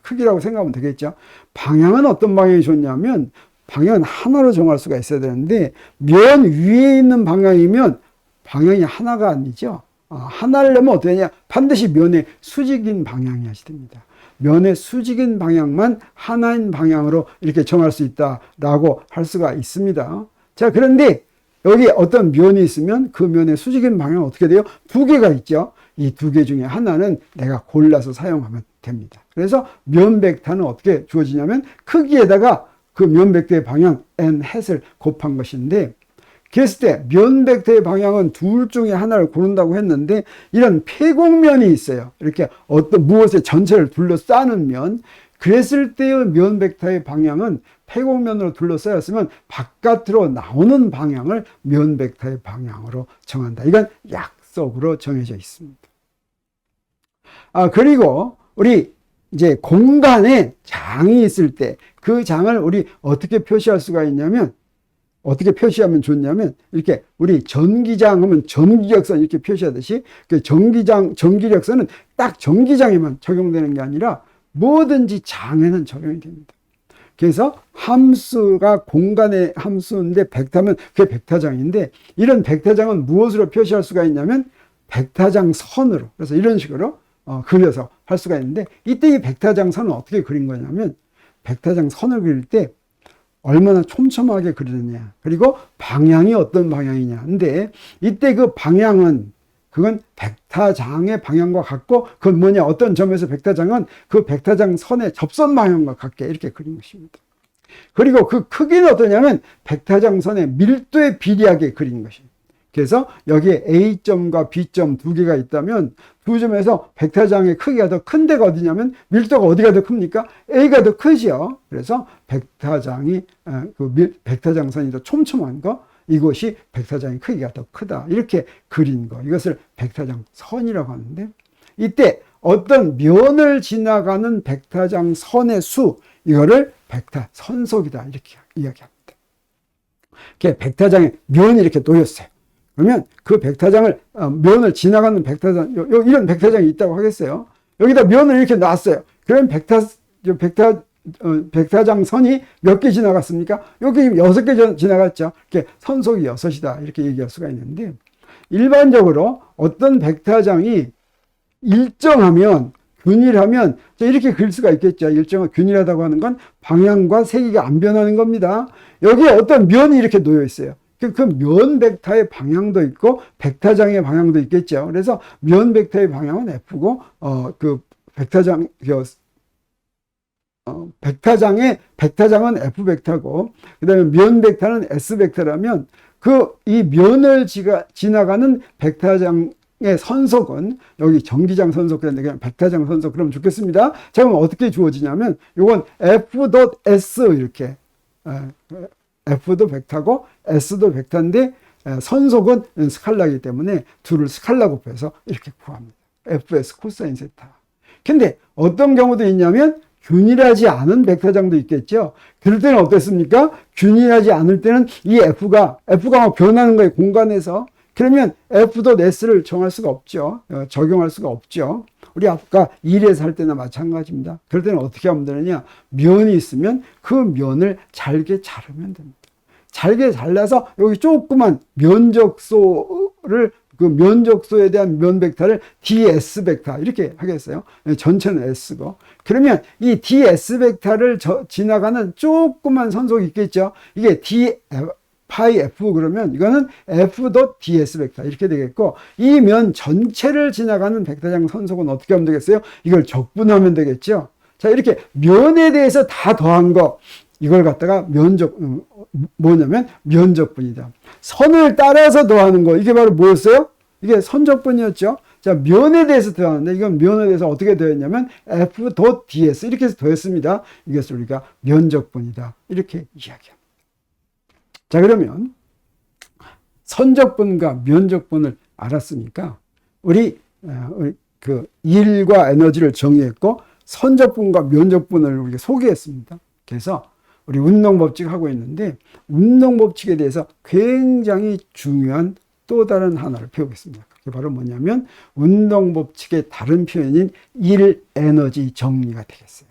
크기라고 생각하면 되겠죠. 방향은 어떤 방향이 좋냐면 방향은 하나로 정할 수가 있어야 되는데 면 위에 있는 방향이면 방향이 하나가 아니죠. 하나를 내면 어떻게 되냐? 반드시 면의 수직인 방향이어야 됩니다. 면의 수직인 방향만 하나인 방향으로 이렇게 정할 수 있다라고 할 수가 있습니다. 자, 그런데 여기 어떤 면이 있으면 그 면의 수직인 방향은 어떻게 돼요? 두 개가 있죠. 이 두 개 중에 하나는 내가 골라서 사용하면 됩니다. 그래서 면 벡터는 어떻게 주어지냐면 크기에다가 그 면 벡터의 방향 n 햇을 곱한 것인데 그랬을 때 면 벡터의 방향은 둘 중에 하나를 고른다고 했는데 이런 폐곡면이 있어요. 이렇게 어떤 무엇의 전체를 둘러싸는 면. 그랬을 때의 면 벡터의 방향은 폐곡면으로 둘러싸였으면 바깥으로 나오는 방향을 면 벡터의 방향으로 정한다. 이건 약속으로 정해져 있습니다. 그리고 우리 이제 공간에 장이 있을 때 그 장을 우리 어떻게 표시할 수가 있냐면 어떻게 표시하면 좋냐면 이렇게 우리 전기장 하면 전기력선 이렇게 표시하듯이 그 전기력선은 딱 전기장에만 적용되는 게 아니라 뭐든지 장에는 적용이 됩니다. 그래서 함수가 공간의 함수인데 벡터면 그게 벡터장인데 이런 벡터장은 무엇으로 표시할 수가 있냐면 벡터장 선으로 그래서 이런 식으로 그려서 할 수가 있는데 이때 이 벡터장 선은 어떻게 그린 거냐면 벡터장 선을 그릴 때 얼마나 촘촘하게 그리느냐 그리고 방향이 어떤 방향이냐 근데 이때 그 방향은 그건 벡터장의 방향과 같고 그건 뭐냐 어떤 점에서 벡터장은 그 벡터장 선의 접선 방향과 같게 이렇게 그린 것입니다. 그리고 그 크기는 어떠냐면 벡터장 선의 밀도에 비례하게 그린 것입니다. 그래서 여기에 A점과 B점 두 개가 있다면 두 점에서 벡터장의 크기가 더 큰 데가 어디냐면 밀도가 어디가 더 큽니까? A가 더 크죠. 그래서 벡터장이 벡터장 선이 더 촘촘한 거 이것이 벡터장의 크기가 더 크다. 이렇게 그린 거. 이것을 벡터장 선이라고 하는데 이때 어떤 면을 지나가는 벡터장 선의 수 이거를 벡터 선속이다. 이렇게 이야기합니다. 이렇게 벡터장에 면이 이렇게 놓였어요. 그러면 그 벡터장을 면을 지나가는 벡터장 이런 벡터장이 있다고 하겠어요. 여기다 면을 이렇게 놨어요. 그러면 벡터장 선이 몇 개 지나갔습니까? 여기 6개 지나갔죠. 이렇게 선속이 6이다. 이렇게 얘기할 수가 있는데 일반적으로 어떤 벡터장이 일정하면 균일하면 이렇게 그릴 수가 있겠죠. 일정한 균일하다고 하는 건 방향과 세기가 안 변하는 겁니다. 여기에 어떤 면이 이렇게 놓여 있어요. 그 면 벡터의 방향도 있고 벡터장의 방향도 있겠죠. 그래서 면 벡터의 방향은 F고 그 벡터장은 F 벡터고 그다음에 면 벡터는 S 벡터라면 이 면을 지나가는 벡터장의 선속은 여기 전기장 선속 그런데 그냥 벡터장 선속 그러면 좋겠습니다. 자, 그럼 어떻게 주어지냐면 이건 F.S 이렇게 F도 벡터고 S도 벡터인데 선속은 스칼라이기 때문에 둘을 스칼라 곱해서 이렇게 구합니다. Fs 코사인 세타. 근데 어떤 경우도 있냐면 균일하지 않은 벡터장도 있겠죠. 그럴 때는 어땠습니까? 균일하지 않을 때는 이 F가 막 변하는 거예요. 공간에서. 그러면 F.S를 정할 수가 없죠. 적용할 수가 없죠. 우리 아까 일에서 할 때나 마찬가지입니다. 그럴 때는 어떻게 하면 되느냐? 면이 있으면 그 면을 잘게 자르면 됩니다. 잘게 잘라서 여기 조그만 면적소를 그 면적소에 대한 면 벡터를 ds 벡터 이렇게 하겠어요. 전체는 s고 그러면 이 ds 벡터를 지나가는 조그만 선속이 있겠죠. 이게 d 파이 f 그러면 이거는 f.ds 벡터 이렇게 되겠고 이 면 전체를 지나가는 벡터장 선속은 어떻게 하면 되겠어요? 이걸 적분하면 되겠죠. 자, 이렇게 면에 대해서 다 더한 거 이걸 갖다가 뭐냐면 면적분이다. 선을 따라서 더하는 거 이게 바로 뭐였어요? 이게 선적분이었죠. 자, 면에 대해서 더하는데 이건 면에 대해서 어떻게 더했냐면 f.ds 이렇게 해서 더했습니다. 이것을 우리가 면적분이다 이렇게 이야기합니다. 자, 그러면 선적분과 면적분을 알았으니까 우리 그 일과 에너지를 정의했고 선적분과 면적분을 우리가 소개했습니다. 그래서 우리 운동법칙 하고 있는데 운동법칙에 대해서 굉장히 중요한 또 다른 하나를 배우겠습니다. 그게 바로 뭐냐면 운동법칙의 다른 표현인 일 에너지 정리가 되겠어요.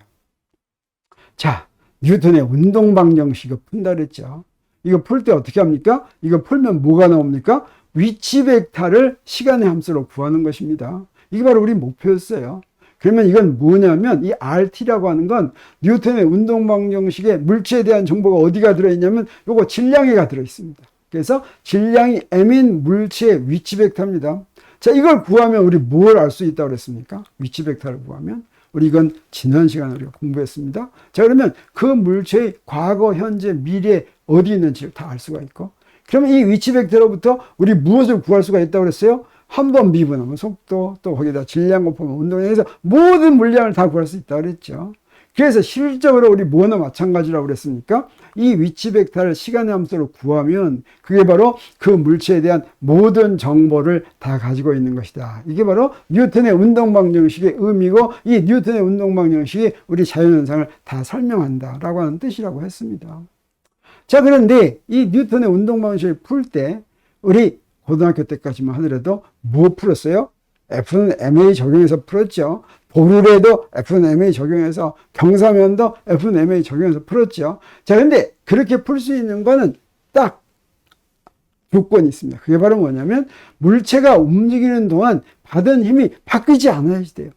자, 뉴턴의 운동방정식을 푼다 그랬죠. 이거 풀 때 어떻게 합니까? 이거 풀면 뭐가 나옵니까? 위치 벡터를 시간의 함수로 구하는 것입니다. 이게 바로 우리 목표였어요. 그러면 이건 뭐냐면 이 RT라고 하는 건 뉴턴의 운동방정식에 물체에 대한 정보가 어디가 들어있냐면 요거 질량에가 들어있습니다. 그래서 질량이 M인 물체의 위치 벡터입니다. 자, 이걸 구하면 우리 뭘 알 수 있다고 그랬습니까? 위치 벡터를 구하면. 우리 이건 지난 시간에 우리가 공부했습니다. 자, 그러면 그 물체의 과거, 현재, 미래 어디 있는지를 다 알 수가 있고, 그러면 이 위치 벡터로부터 우리 무엇을 구할 수가 있다고 그랬어요? 한 번 미분하면 속도, 또 거기다 질량 곱하면 운동량에서 모든 물량을 다 구할 수 있다고 그랬죠. 그래서 실적으로 우리 뭐나 마찬가지라고 그랬습니까? 이 위치 벡터를 시간의 함수로 구하면 그게 바로 그 물체에 대한 모든 정보를 다 가지고 있는 것이다. 이게 바로 뉴턴의 운동방정식의 의미고 이 뉴턴의 운동방정식이 우리 자연현상을 다 설명한다라고 하는 뜻이라고 했습니다. 자, 그런데 이 뉴턴의 운동방정식을 풀 때 우리 고등학교 때까지만 하더라도 뭐 풀었어요? F는 MA 적용해서 풀었죠. 보룰에도 F는 MA 적용해서, 경사면도 F는 MA 적용해서 풀었죠. 자, 근데 그렇게 풀 수 있는 거는 딱 조건이 있습니다. 그게 바로 뭐냐면 물체가 움직이는 동안 받은 힘이 바뀌지 않아야 돼요.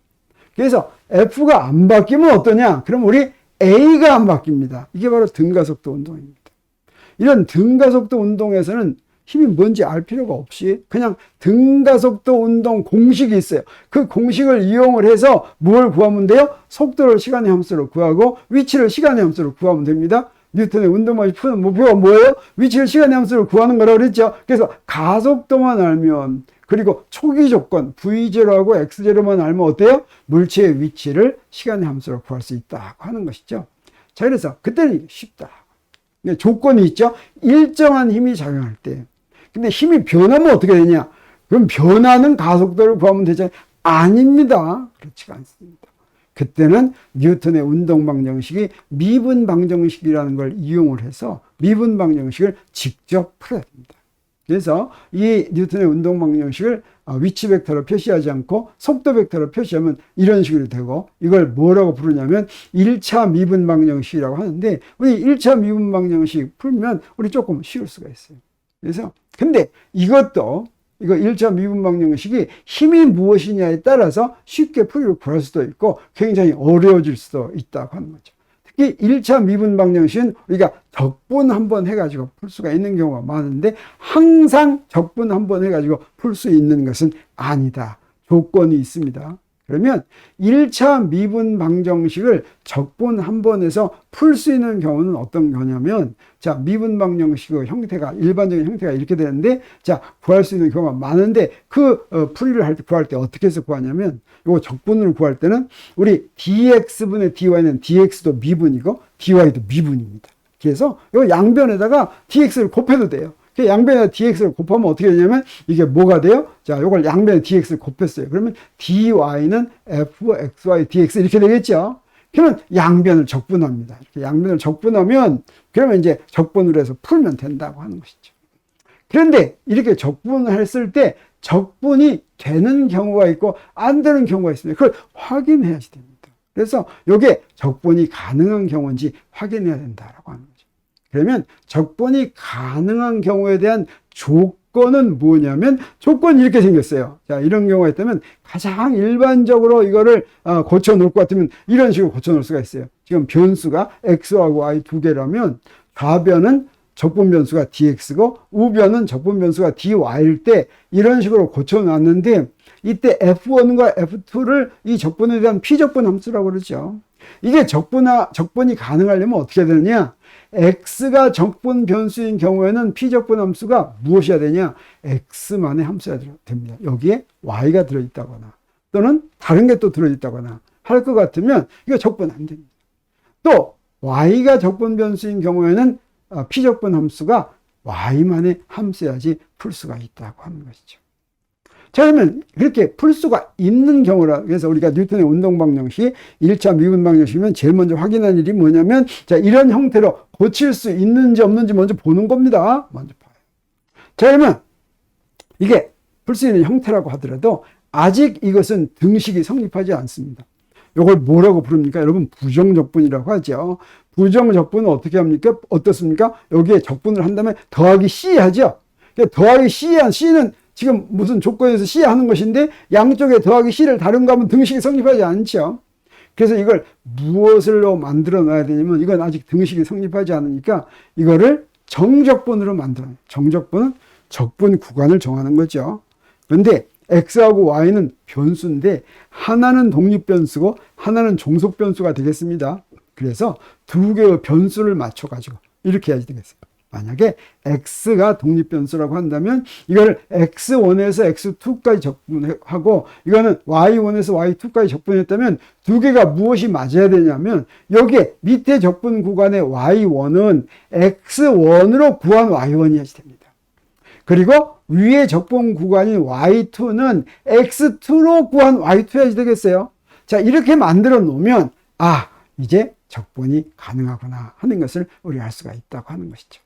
그래서 F가 안 바뀌면 어떠냐? 그럼 우리 A가 안 바뀝니다. 이게 바로 등가속도 운동입니다. 이런 등가속도 운동에서는 힘이 뭔지 알 필요가 없이 그냥 등가속도 운동 공식이 있어요. 그 공식을 이용을 해서 뭘 구하면 돼요? 속도를 시간의 함수로 구하고 위치를 시간의 함수로 구하면 됩니다. 뉴턴의 운동방식 푸는 목표가 뭐예요? 위치를 시간의 함수로 구하는 거라고 그랬죠. 그래서 가속도만 알면, 그리고 초기 조건 V0하고 X0만 알면 어때요? 물체의 위치를 시간의 함수로 구할 수 있다고 하는 것이죠. 자, 그래서 그때는 쉽다. 조건이 있죠. 일정한 힘이 작용할 때. 근데 힘이 변하면 어떻게 되냐? 그럼 변하는 가속도를 구하면 되잖아요. 아닙니다. 그렇지가 않습니다. 그때는 뉴턴의 운동방정식이 미분방정식이라는 걸 이용을 해서 미분방정식을 직접 풀어야 됩니다. 그래서 이 뉴턴의 운동방정식을 위치 벡터로 표시하지 않고 속도 벡터로 표시하면 이런 식으로 되고, 이걸 뭐라고 부르냐면 1차 미분방정식이라고 하는데, 우리 1차 미분방정식 풀면 우리 조금 쉬울 수가 있어요. 그래서 근데 이것도 이거 1차 미분방정식이 힘이 무엇이냐에 따라서 쉽게 풀이를 구할 수도 있고 굉장히 어려워질 수도 있다고 하는 거죠. 특히 1차 미분방정식은 우리가 적분 한번 해가지고 풀 수가 있는 경우가 많은데 항상 적분 한번 해가지고 풀 수 있는 것은 아니다. 조건이 있습니다. 그러면 1차 미분방정식을 적분 한 번에서 풀 수 있는 경우는 어떤 거냐면, 자, 미분방정식의 형태가, 일반적인 형태가 이렇게 되는데, 자, 구할 수 있는 경우가 많은데, 그 풀이를 구할 때 어떻게 해서 구하냐면, 이거 적분으로 구할 때는 우리 dx분의 dy는 dx도 미분이고 dy도 미분입니다. 그래서 이 양변에다가 dx를 곱해도 돼요. 양변에 dx를 곱하면 어떻게 되냐면 이게 뭐가 돼요? 자, 요걸 양변에 dx를 곱했어요. 그러면 dy는 fxy dx 이렇게 되겠죠. 그러면 양변을 적분합니다. 이렇게 양변을 적분하면 그러면 이제 적분으로 해서 풀면 된다고 하는 것이죠. 그런데 이렇게 적분을 했을 때 적분이 되는 경우가 있고 안 되는 경우가 있습니다. 그걸 확인해야지 됩니다. 그래서 이게 적분이 가능한 경우인지 확인해야 된다라고 하는 거죠. 그러면 적분이 가능한 경우에 대한 조건은 뭐냐면, 조건이 이렇게 생겼어요. 자, 이런 경우가 있다면 가장 일반적으로 이거를 고쳐 놓을 것 같으면 이런 식으로 고쳐 놓을 수가 있어요. 지금 변수가 x하고 y 두 개라면 좌변은 적분 변수가 dx고 우변은 적분 변수가 dy일 때 이런 식으로 고쳐 놨는데, 이때 f1과 f2를 이 적분에 대한 피적분 함수라고 그러죠. 이게 적분이 가능하려면 어떻게 되느냐? x가 적분 변수인 경우에는 피적분 함수가 무엇이어야 되냐? x만의 함수가 됩니다. 여기에 y가 들어있다거나 또는 다른 게 또 들어있다거나 할 것 같으면 이거 적분 안 됩니다. 또 y가 적분 변수인 경우에는 피적분 함수가 y만의 함수여야지 풀 수가 있다고 하는 것이죠. 자, 그러면 그렇게 풀 수가 있는 경우라, 그래서 우리가 뉴턴의 운동방정식, 1차 미분방정식이면 제일 먼저 확인한 일이 뭐냐면, 자, 이런 형태로 고칠 수 있는지 없는지 먼저 보는 겁니다. 먼저 봐요. 자, 그러면 이게 풀 수 있는 형태라고 하더라도 아직 이것은 등식이 성립하지 않습니다. 이걸 뭐라고 부릅니까? 여러분, 부정적분이라고 하죠. 부정적분은 어떻게 합니까? 어떻습니까? 여기에 적분을 한다면 더하기 C 하죠. 더하기 C는 지금 무슨 조건에서 C 하는 것인데 양쪽에 더하기 C를 다른가 하면 등식이 성립하지 않죠. 그래서 이걸 무엇으로 만들어 놔야 되냐면 이건 아직 등식이 성립하지 않으니까 이거를 정적분으로 만들어요. 정적분은 적분 구간을 정하는 거죠. 그런데 X하고 Y는 변수인데 하나는 독립변수고 하나는 종속변수가 되겠습니다. 그래서 두 개의 변수를 맞춰가지고 이렇게 해야지 되겠어요. 만약에 X가 독립변수라고 한다면 이거를 X1에서 X2까지 적분하고 이거는 Y1에서 Y2까지 적분했다면 두 개가 무엇이 맞아야 되냐면 여기에 밑에 적분 구간의 Y1은 X1으로 구한 Y1이어야 됩니다. 그리고 위에 적분 구간인 Y2는 X2로 구한 Y2여야 되겠어요. 자, 이렇게 만들어 놓으면 이제 적분이 가능하구나 하는 것을 우리가 알 수가 있다고 하는 것이죠.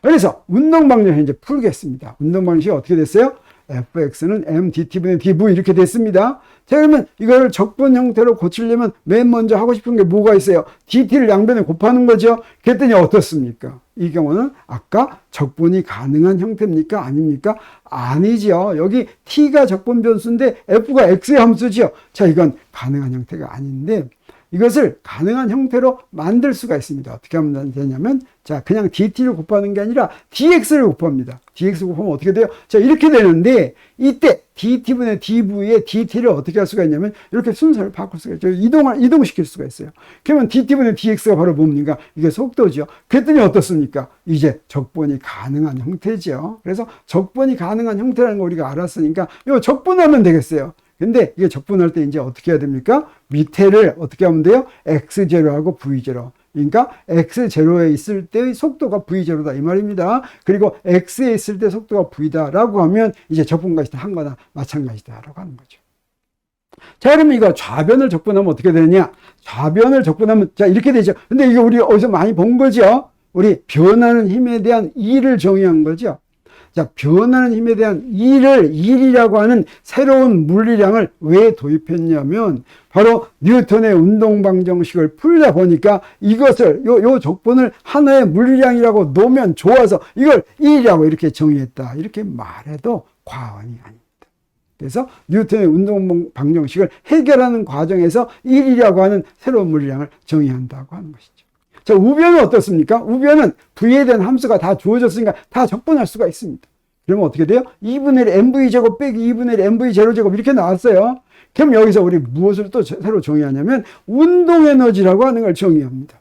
그래서 운동방정식 이제 풀겠습니다. 운동방정식이 어떻게 됐어요? fx는 m dt분의 dv 이렇게 됐습니다. 자, 그러면 이걸 적분 형태로 고치려면 맨 먼저 하고 싶은 게 뭐가 있어요? dt를 양변에 곱하는 거죠. 그랬더니 어떻습니까? 이 경우는 아까 적분이 가능한 형태입니까? 아닙니까? 아니죠. 여기 t가 적분 변수인데 f가 x의 함수죠. 자, 이건 가능한 형태가 아닌데 이것을 가능한 형태로 만들 수가 있습니다. 어떻게 하면 되냐면, 자, 그냥 dt를 곱하는 게 아니라 dx를 곱합니다. dx 곱하면 어떻게 돼요? 자, 이렇게 되는데, 이때 dt분의 dv에 dt를 어떻게 할 수가 있냐면, 이렇게 순서를 바꿀 수가 있죠. 이동시킬 수가 있어요. 그러면 dt분의 dx가 바로 뭡니까? 이게 속도죠. 그랬더니 어떻습니까? 이제 적분이 가능한 형태죠. 그래서 적분이 가능한 형태라는 거 우리가 알았으니까, 이거 적분하면 되겠어요. 근데 이게 적분할 때 이제 어떻게 해야 됩니까? 밑에를 어떻게 하면 돼요? x0하고 v0. 그러니까 x0에 있을 때의 속도가 v0다 이 말입니다. 그리고 x에 있을 때 속도가 v다라고 하면 이제 적분까지 한 거나 마찬가지다라고 하는 거죠. 자, 그러면 이거 좌변을 적분하면 어떻게 되느냐? 좌변을 적분하면 자, 이렇게 되죠. 근데 이게 우리 어디서 많이 본 거죠? 우리 변하는 힘에 대한 E를 정의한 거죠. 자, 변하는 힘에 대한 1이라고 하는 새로운 물리량을 왜 도입했냐면 바로 뉴턴의 운동방정식을 풀다 보니까 이것을 요 적분을 하나의 물리량이라고 놓으면 좋아서 이걸 1이라고 이렇게 정의했다. 이렇게 말해도 과언이 아닙니다. 그래서 뉴턴의 운동방정식을 해결하는 과정에서 1이라고 하는 새로운 물리량을 정의한다고 하는 것이죠. 자, 우변은 어떻습니까? 우변은 V에 대한 함수가 다 주어졌으니까 다 적분할 수가 있습니다. 그러면 어떻게 돼요? 2분의 1 mv제곱 빼기 2분의 1 mv제로제곱 이렇게 나왔어요. 그럼 여기서 우리 무엇을 또 새로 정의하냐면 운동에너지라고 하는 걸 정의합니다.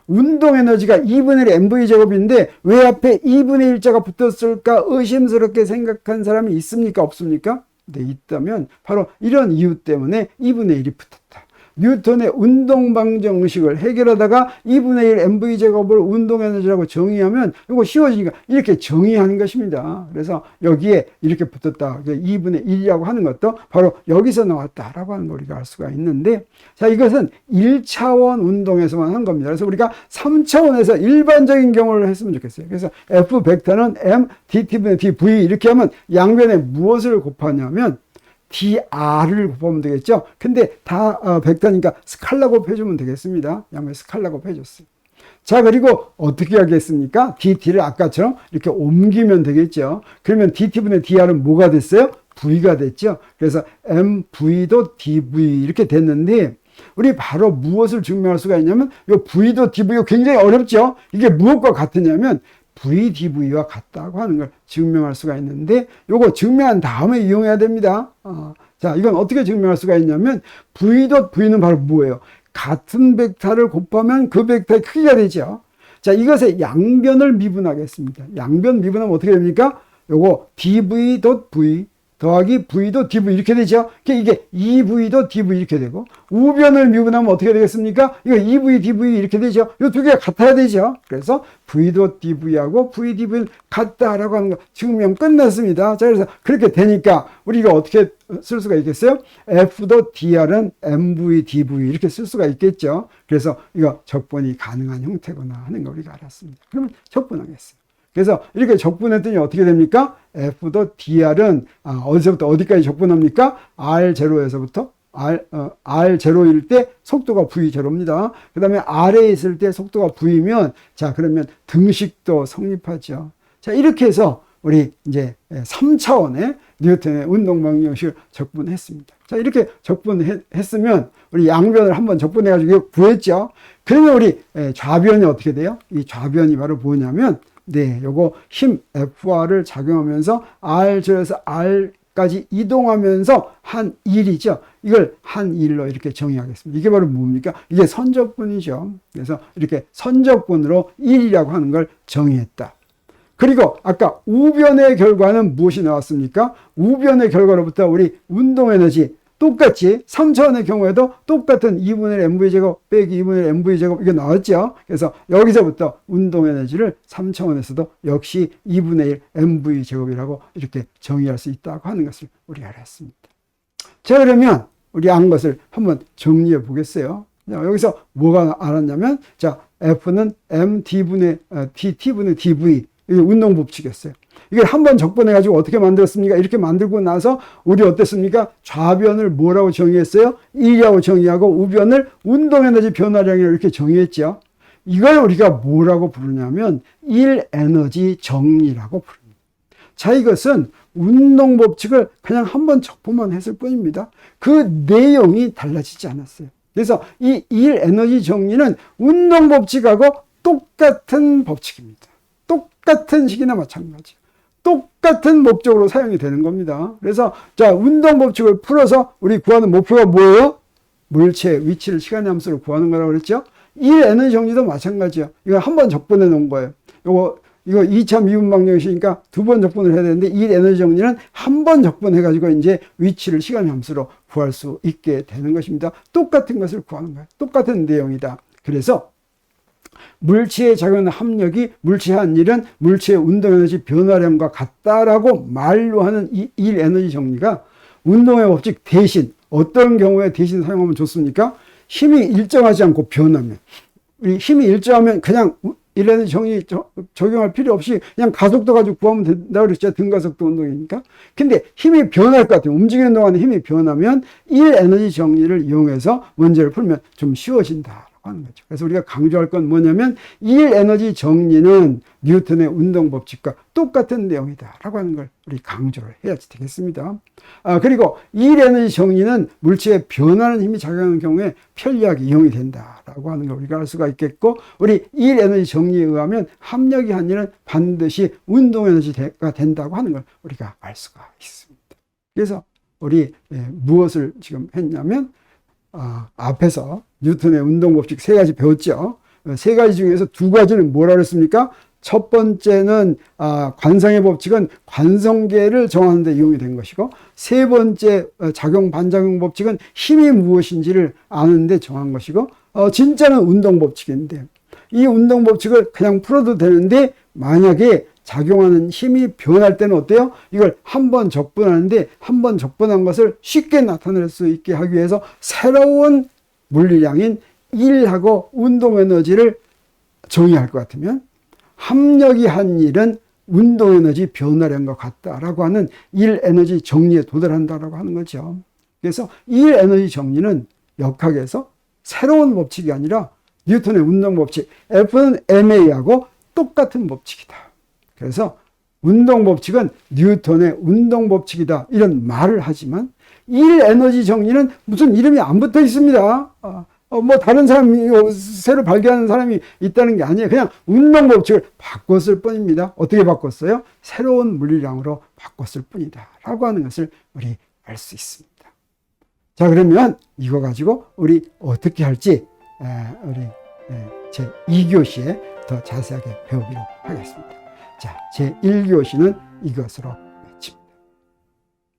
운동에너지가 2분의 1 mv제곱인데 왜 앞에 2분의 1자가 붙었을까 의심스럽게 생각한 사람이 있습니까? 없습니까? 네, 있다면 바로 이런 이유 때문에 2분의 1이 붙었다. 뉴턴의 운동방정식을 해결하다가 2분의 1 mv제곱을 운동에너지라고 정의하면 이거 쉬워지니까 이렇게 정의하는 것입니다. 그래서 여기에 이렇게 붙었다. 2분의 1이라고 하는 것도 바로 여기서 나왔다라고 하는 걸 우리가 알 수가 있는데, 자, 이것은 1차원 운동에서만 한 겁니다. 그래서 우리가 3차원에서 일반적인 경우를 했으면 좋겠어요. 그래서 f 벡터는 m dt분의 dv 이렇게 하면 양변에 무엇을 곱하냐면 dr을 곱하면 되겠죠. 근데 다 벡터니까 스칼라 곱해주면 되겠습니다. 양변에 스칼라 곱해줬어요. 자, 그리고 어떻게 하겠습니까? dt를 아까처럼 이렇게 옮기면 되겠죠. 그러면 dt분의 dr은 뭐가 됐어요? v가 됐죠. 그래서 mv도 dv 이렇게 됐는데 우리 바로 무엇을 증명할 수가 있냐면 이 v도 dv가 굉장히 어렵죠. 이게 무엇과 같으냐면 VDV와 같다고 하는 걸 증명할 수가 있는데 요거 증명한 다음에 이용해야 됩니다. 자, 이건 어떻게 증명할 수가 있냐면 V.V는 바로 뭐예요? 같은 벡터를 곱하면 그 벡터의 크기가 되죠. 자, 이것의 양변을 미분하겠습니다. 양변 미분하면 어떻게 됩니까? 요거 dv.v 더하기 V도 dV 이렇게 되죠. 이게 2V도 dV 이렇게 되고, 우변을 미분하면 어떻게 되겠습니까? 이거 2V, dV 이렇게 되죠. 이 두 개가 같아야 되죠. 그래서 V도 dV하고 V, dV는 같다라고 하는 거 증명 끝났습니다. 자, 그래서 그렇게 되니까 우리가 어떻게 쓸 수가 있겠어요? F도 dr은 mV, dV 이렇게 쓸 수가 있겠죠. 그래서 이거 적분이 가능한 형태구나 하는 걸 우리가 알았습니다. 그러면 적분하겠어요. 그래서 이렇게 적분했더니 어떻게 됩니까? F도 dr은 어디서부터 어디까지 적분합니까? R0에서부터 R0일 때 속도가 V0입니다. 그 다음에 R에 있을 때 속도가 V면, 자, 그러면 등식도 성립하죠. 자, 이렇게 해서 우리 이제 3차원의 뉴턴의 운동방정식을 적분했습니다. 자, 이렇게 적분했으면 우리 양변을 한번 적분해가지고 구했죠. 그러면 우리 좌변이 어떻게 돼요? 이 좌변이 바로 뭐냐면, 네, 요거 힘 FR을 작용하면서 R0에서 R까지 이동하면서 한 1이죠. 이걸 한 1로 이렇게 정의하겠습니다. 이게 바로 뭡니까? 이게 선적분이죠. 그래서 이렇게 선적분으로 1이라고 하는 걸 정의했다. 그리고 아까 우변의 결과는 무엇이 나왔습니까? 우변의 결과로부터 우리 운동에너지 똑같이 3차원의 경우에도 똑같은 2분의 1 mv제곱 빼기 2분의 1 mv제곱 이게 나왔죠. 그래서 여기서부터 운동에너지를 3차원에서도 역시 2분의 1 mv제곱이라고 이렇게 정의할 수 있다고 하는 것을 우리가 알았습니다. 자, 그러면 우리 안 것을 한번 정리해 보겠어요. 자, 여기서 뭐가 알았냐면, 자, F는 mt분의 dt분의 dv 이게 운동 법칙이었어요. 이걸 한번 적분해가지고 어떻게 만들었습니까? 이렇게 만들고 나서 우리 어땠습니까? 좌변을 뭐라고 정의했어요? 1이라고 정의하고 우변을 운동에너지 변화량이라고 이렇게 정의했죠. 이걸 우리가 뭐라고 부르냐면 1에너지 정리라고 부릅니다. 자, 이것은 운동 법칙을 그냥 한번 적분만 했을 뿐입니다. 그 내용이 달라지지 않았어요. 그래서 이 1에너지 정리는 운동 법칙하고 똑같은 법칙입니다. 똑같은 식이나 마찬가지. 똑같은 목적으로 사용이 되는 겁니다. 그래서 자, 운동 법칙을 풀어서 우리 구하는 목표가 뭐예요? 물체의 위치를 시간의 함수로 구하는 거라고 그랬죠. 1에너지 정리도 마찬가지야. 이거 한번 적분해 놓은 거예요. 이거 2차 미분 방정식이니까 두 번 적분을 해야 되는데 1에너지 정리는 한 번 적분해 가지고 이제 위치를 시간의 함수로 구할 수 있게 되는 것입니다. 똑같은 것을 구하는 거예요. 똑같은 내용이다. 그래서 물체에 작용하는 합력이 물체에 한 일은 물체의 운동에너지 변화량과 같다라고 말로 하는 이 1에너지 정리가 운동의 법칙 대신 어떤 경우에 대신 사용하면 좋습니까? 힘이 일정하지 않고 변하면, 우리 힘이 일정하면 그냥 1에너지 정리 적용할 필요 없이 그냥 가속도 가지고 구하면 된다고 그랬죠. 등가속도 운동이니까. 근데 힘이 변할 것 같아요. 움직이는 동안에 힘이 변하면 1에너지 정리를 이용해서 문제를 풀면 좀 쉬워진다 하는 거죠. 그래서 우리가 강조할 건 뭐냐면 1에너지 정리는 뉴턴의 운동 법칙과 똑같은 내용이다라고 하는 걸 우리 강조를 해야 되겠습니다. 그리고 1에너지 정리는 물체에 변하는 힘이 작용하는 경우에 편리하게 이용이 된다라고 하는 걸 우리가 알 수가 있겠고, 우리 1에너지 정리에 의하면 합력이 한 일은 반드시 운동에너지가 된다고 하는 걸 우리가 알 수가 있습니다. 그래서 우리 무엇을 지금 했냐면 앞에서 뉴턴의 운동법칙 세 가지 배웠죠. 세 가지 중에서 두 가지는 뭐라고 했습니까? 첫 번째는 관성의 법칙은 관성계를 정하는 데 이용이 된 것이고, 세 번째 작용 반작용 법칙은 힘이 무엇인지를 아는 데 정한 것이고, 진짜는 운동 법칙인데 이 운동 법칙을 그냥 풀어도 되는데 만약에 작용하는 힘이 변할 때는 어때요? 이걸 한번 적분하는데 한 번 적분한 것을 쉽게 나타낼 수 있게 하기 위해서 새로운 물리량인 1하고 운동에너지를 정의할 것 같으면 합력이 한 일은 운동에너지 변화량과 같다라고 하는 1에너지 정리에 도달한다라고 하는 거죠. 그래서 1에너지 정리는 역학에서 새로운 법칙이 아니라 뉴턴의 운동 법칙 F는 ma하고 똑같은 법칙이다. 그래서 운동 법칙은 뉴턴의 운동 법칙이다 이런 말을 하지만 1에너지 정리는 무슨 이름이 안 붙어 있습니다. 뭐 다른 사람이 새로 발견하는 사람이 있다는 게 아니에요. 그냥 운동 법칙을 바꿨을 뿐입니다. 어떻게 바꿨어요? 새로운 물리량으로 바꿨을 뿐이다 라고 하는 것을 우리 알 수 있습니다. 자, 그러면 이거 가지고 우리 어떻게 할지 우리 제 2교시에 더 자세하게 배우기로 하겠습니다. 자, 제 1교시는 이것으로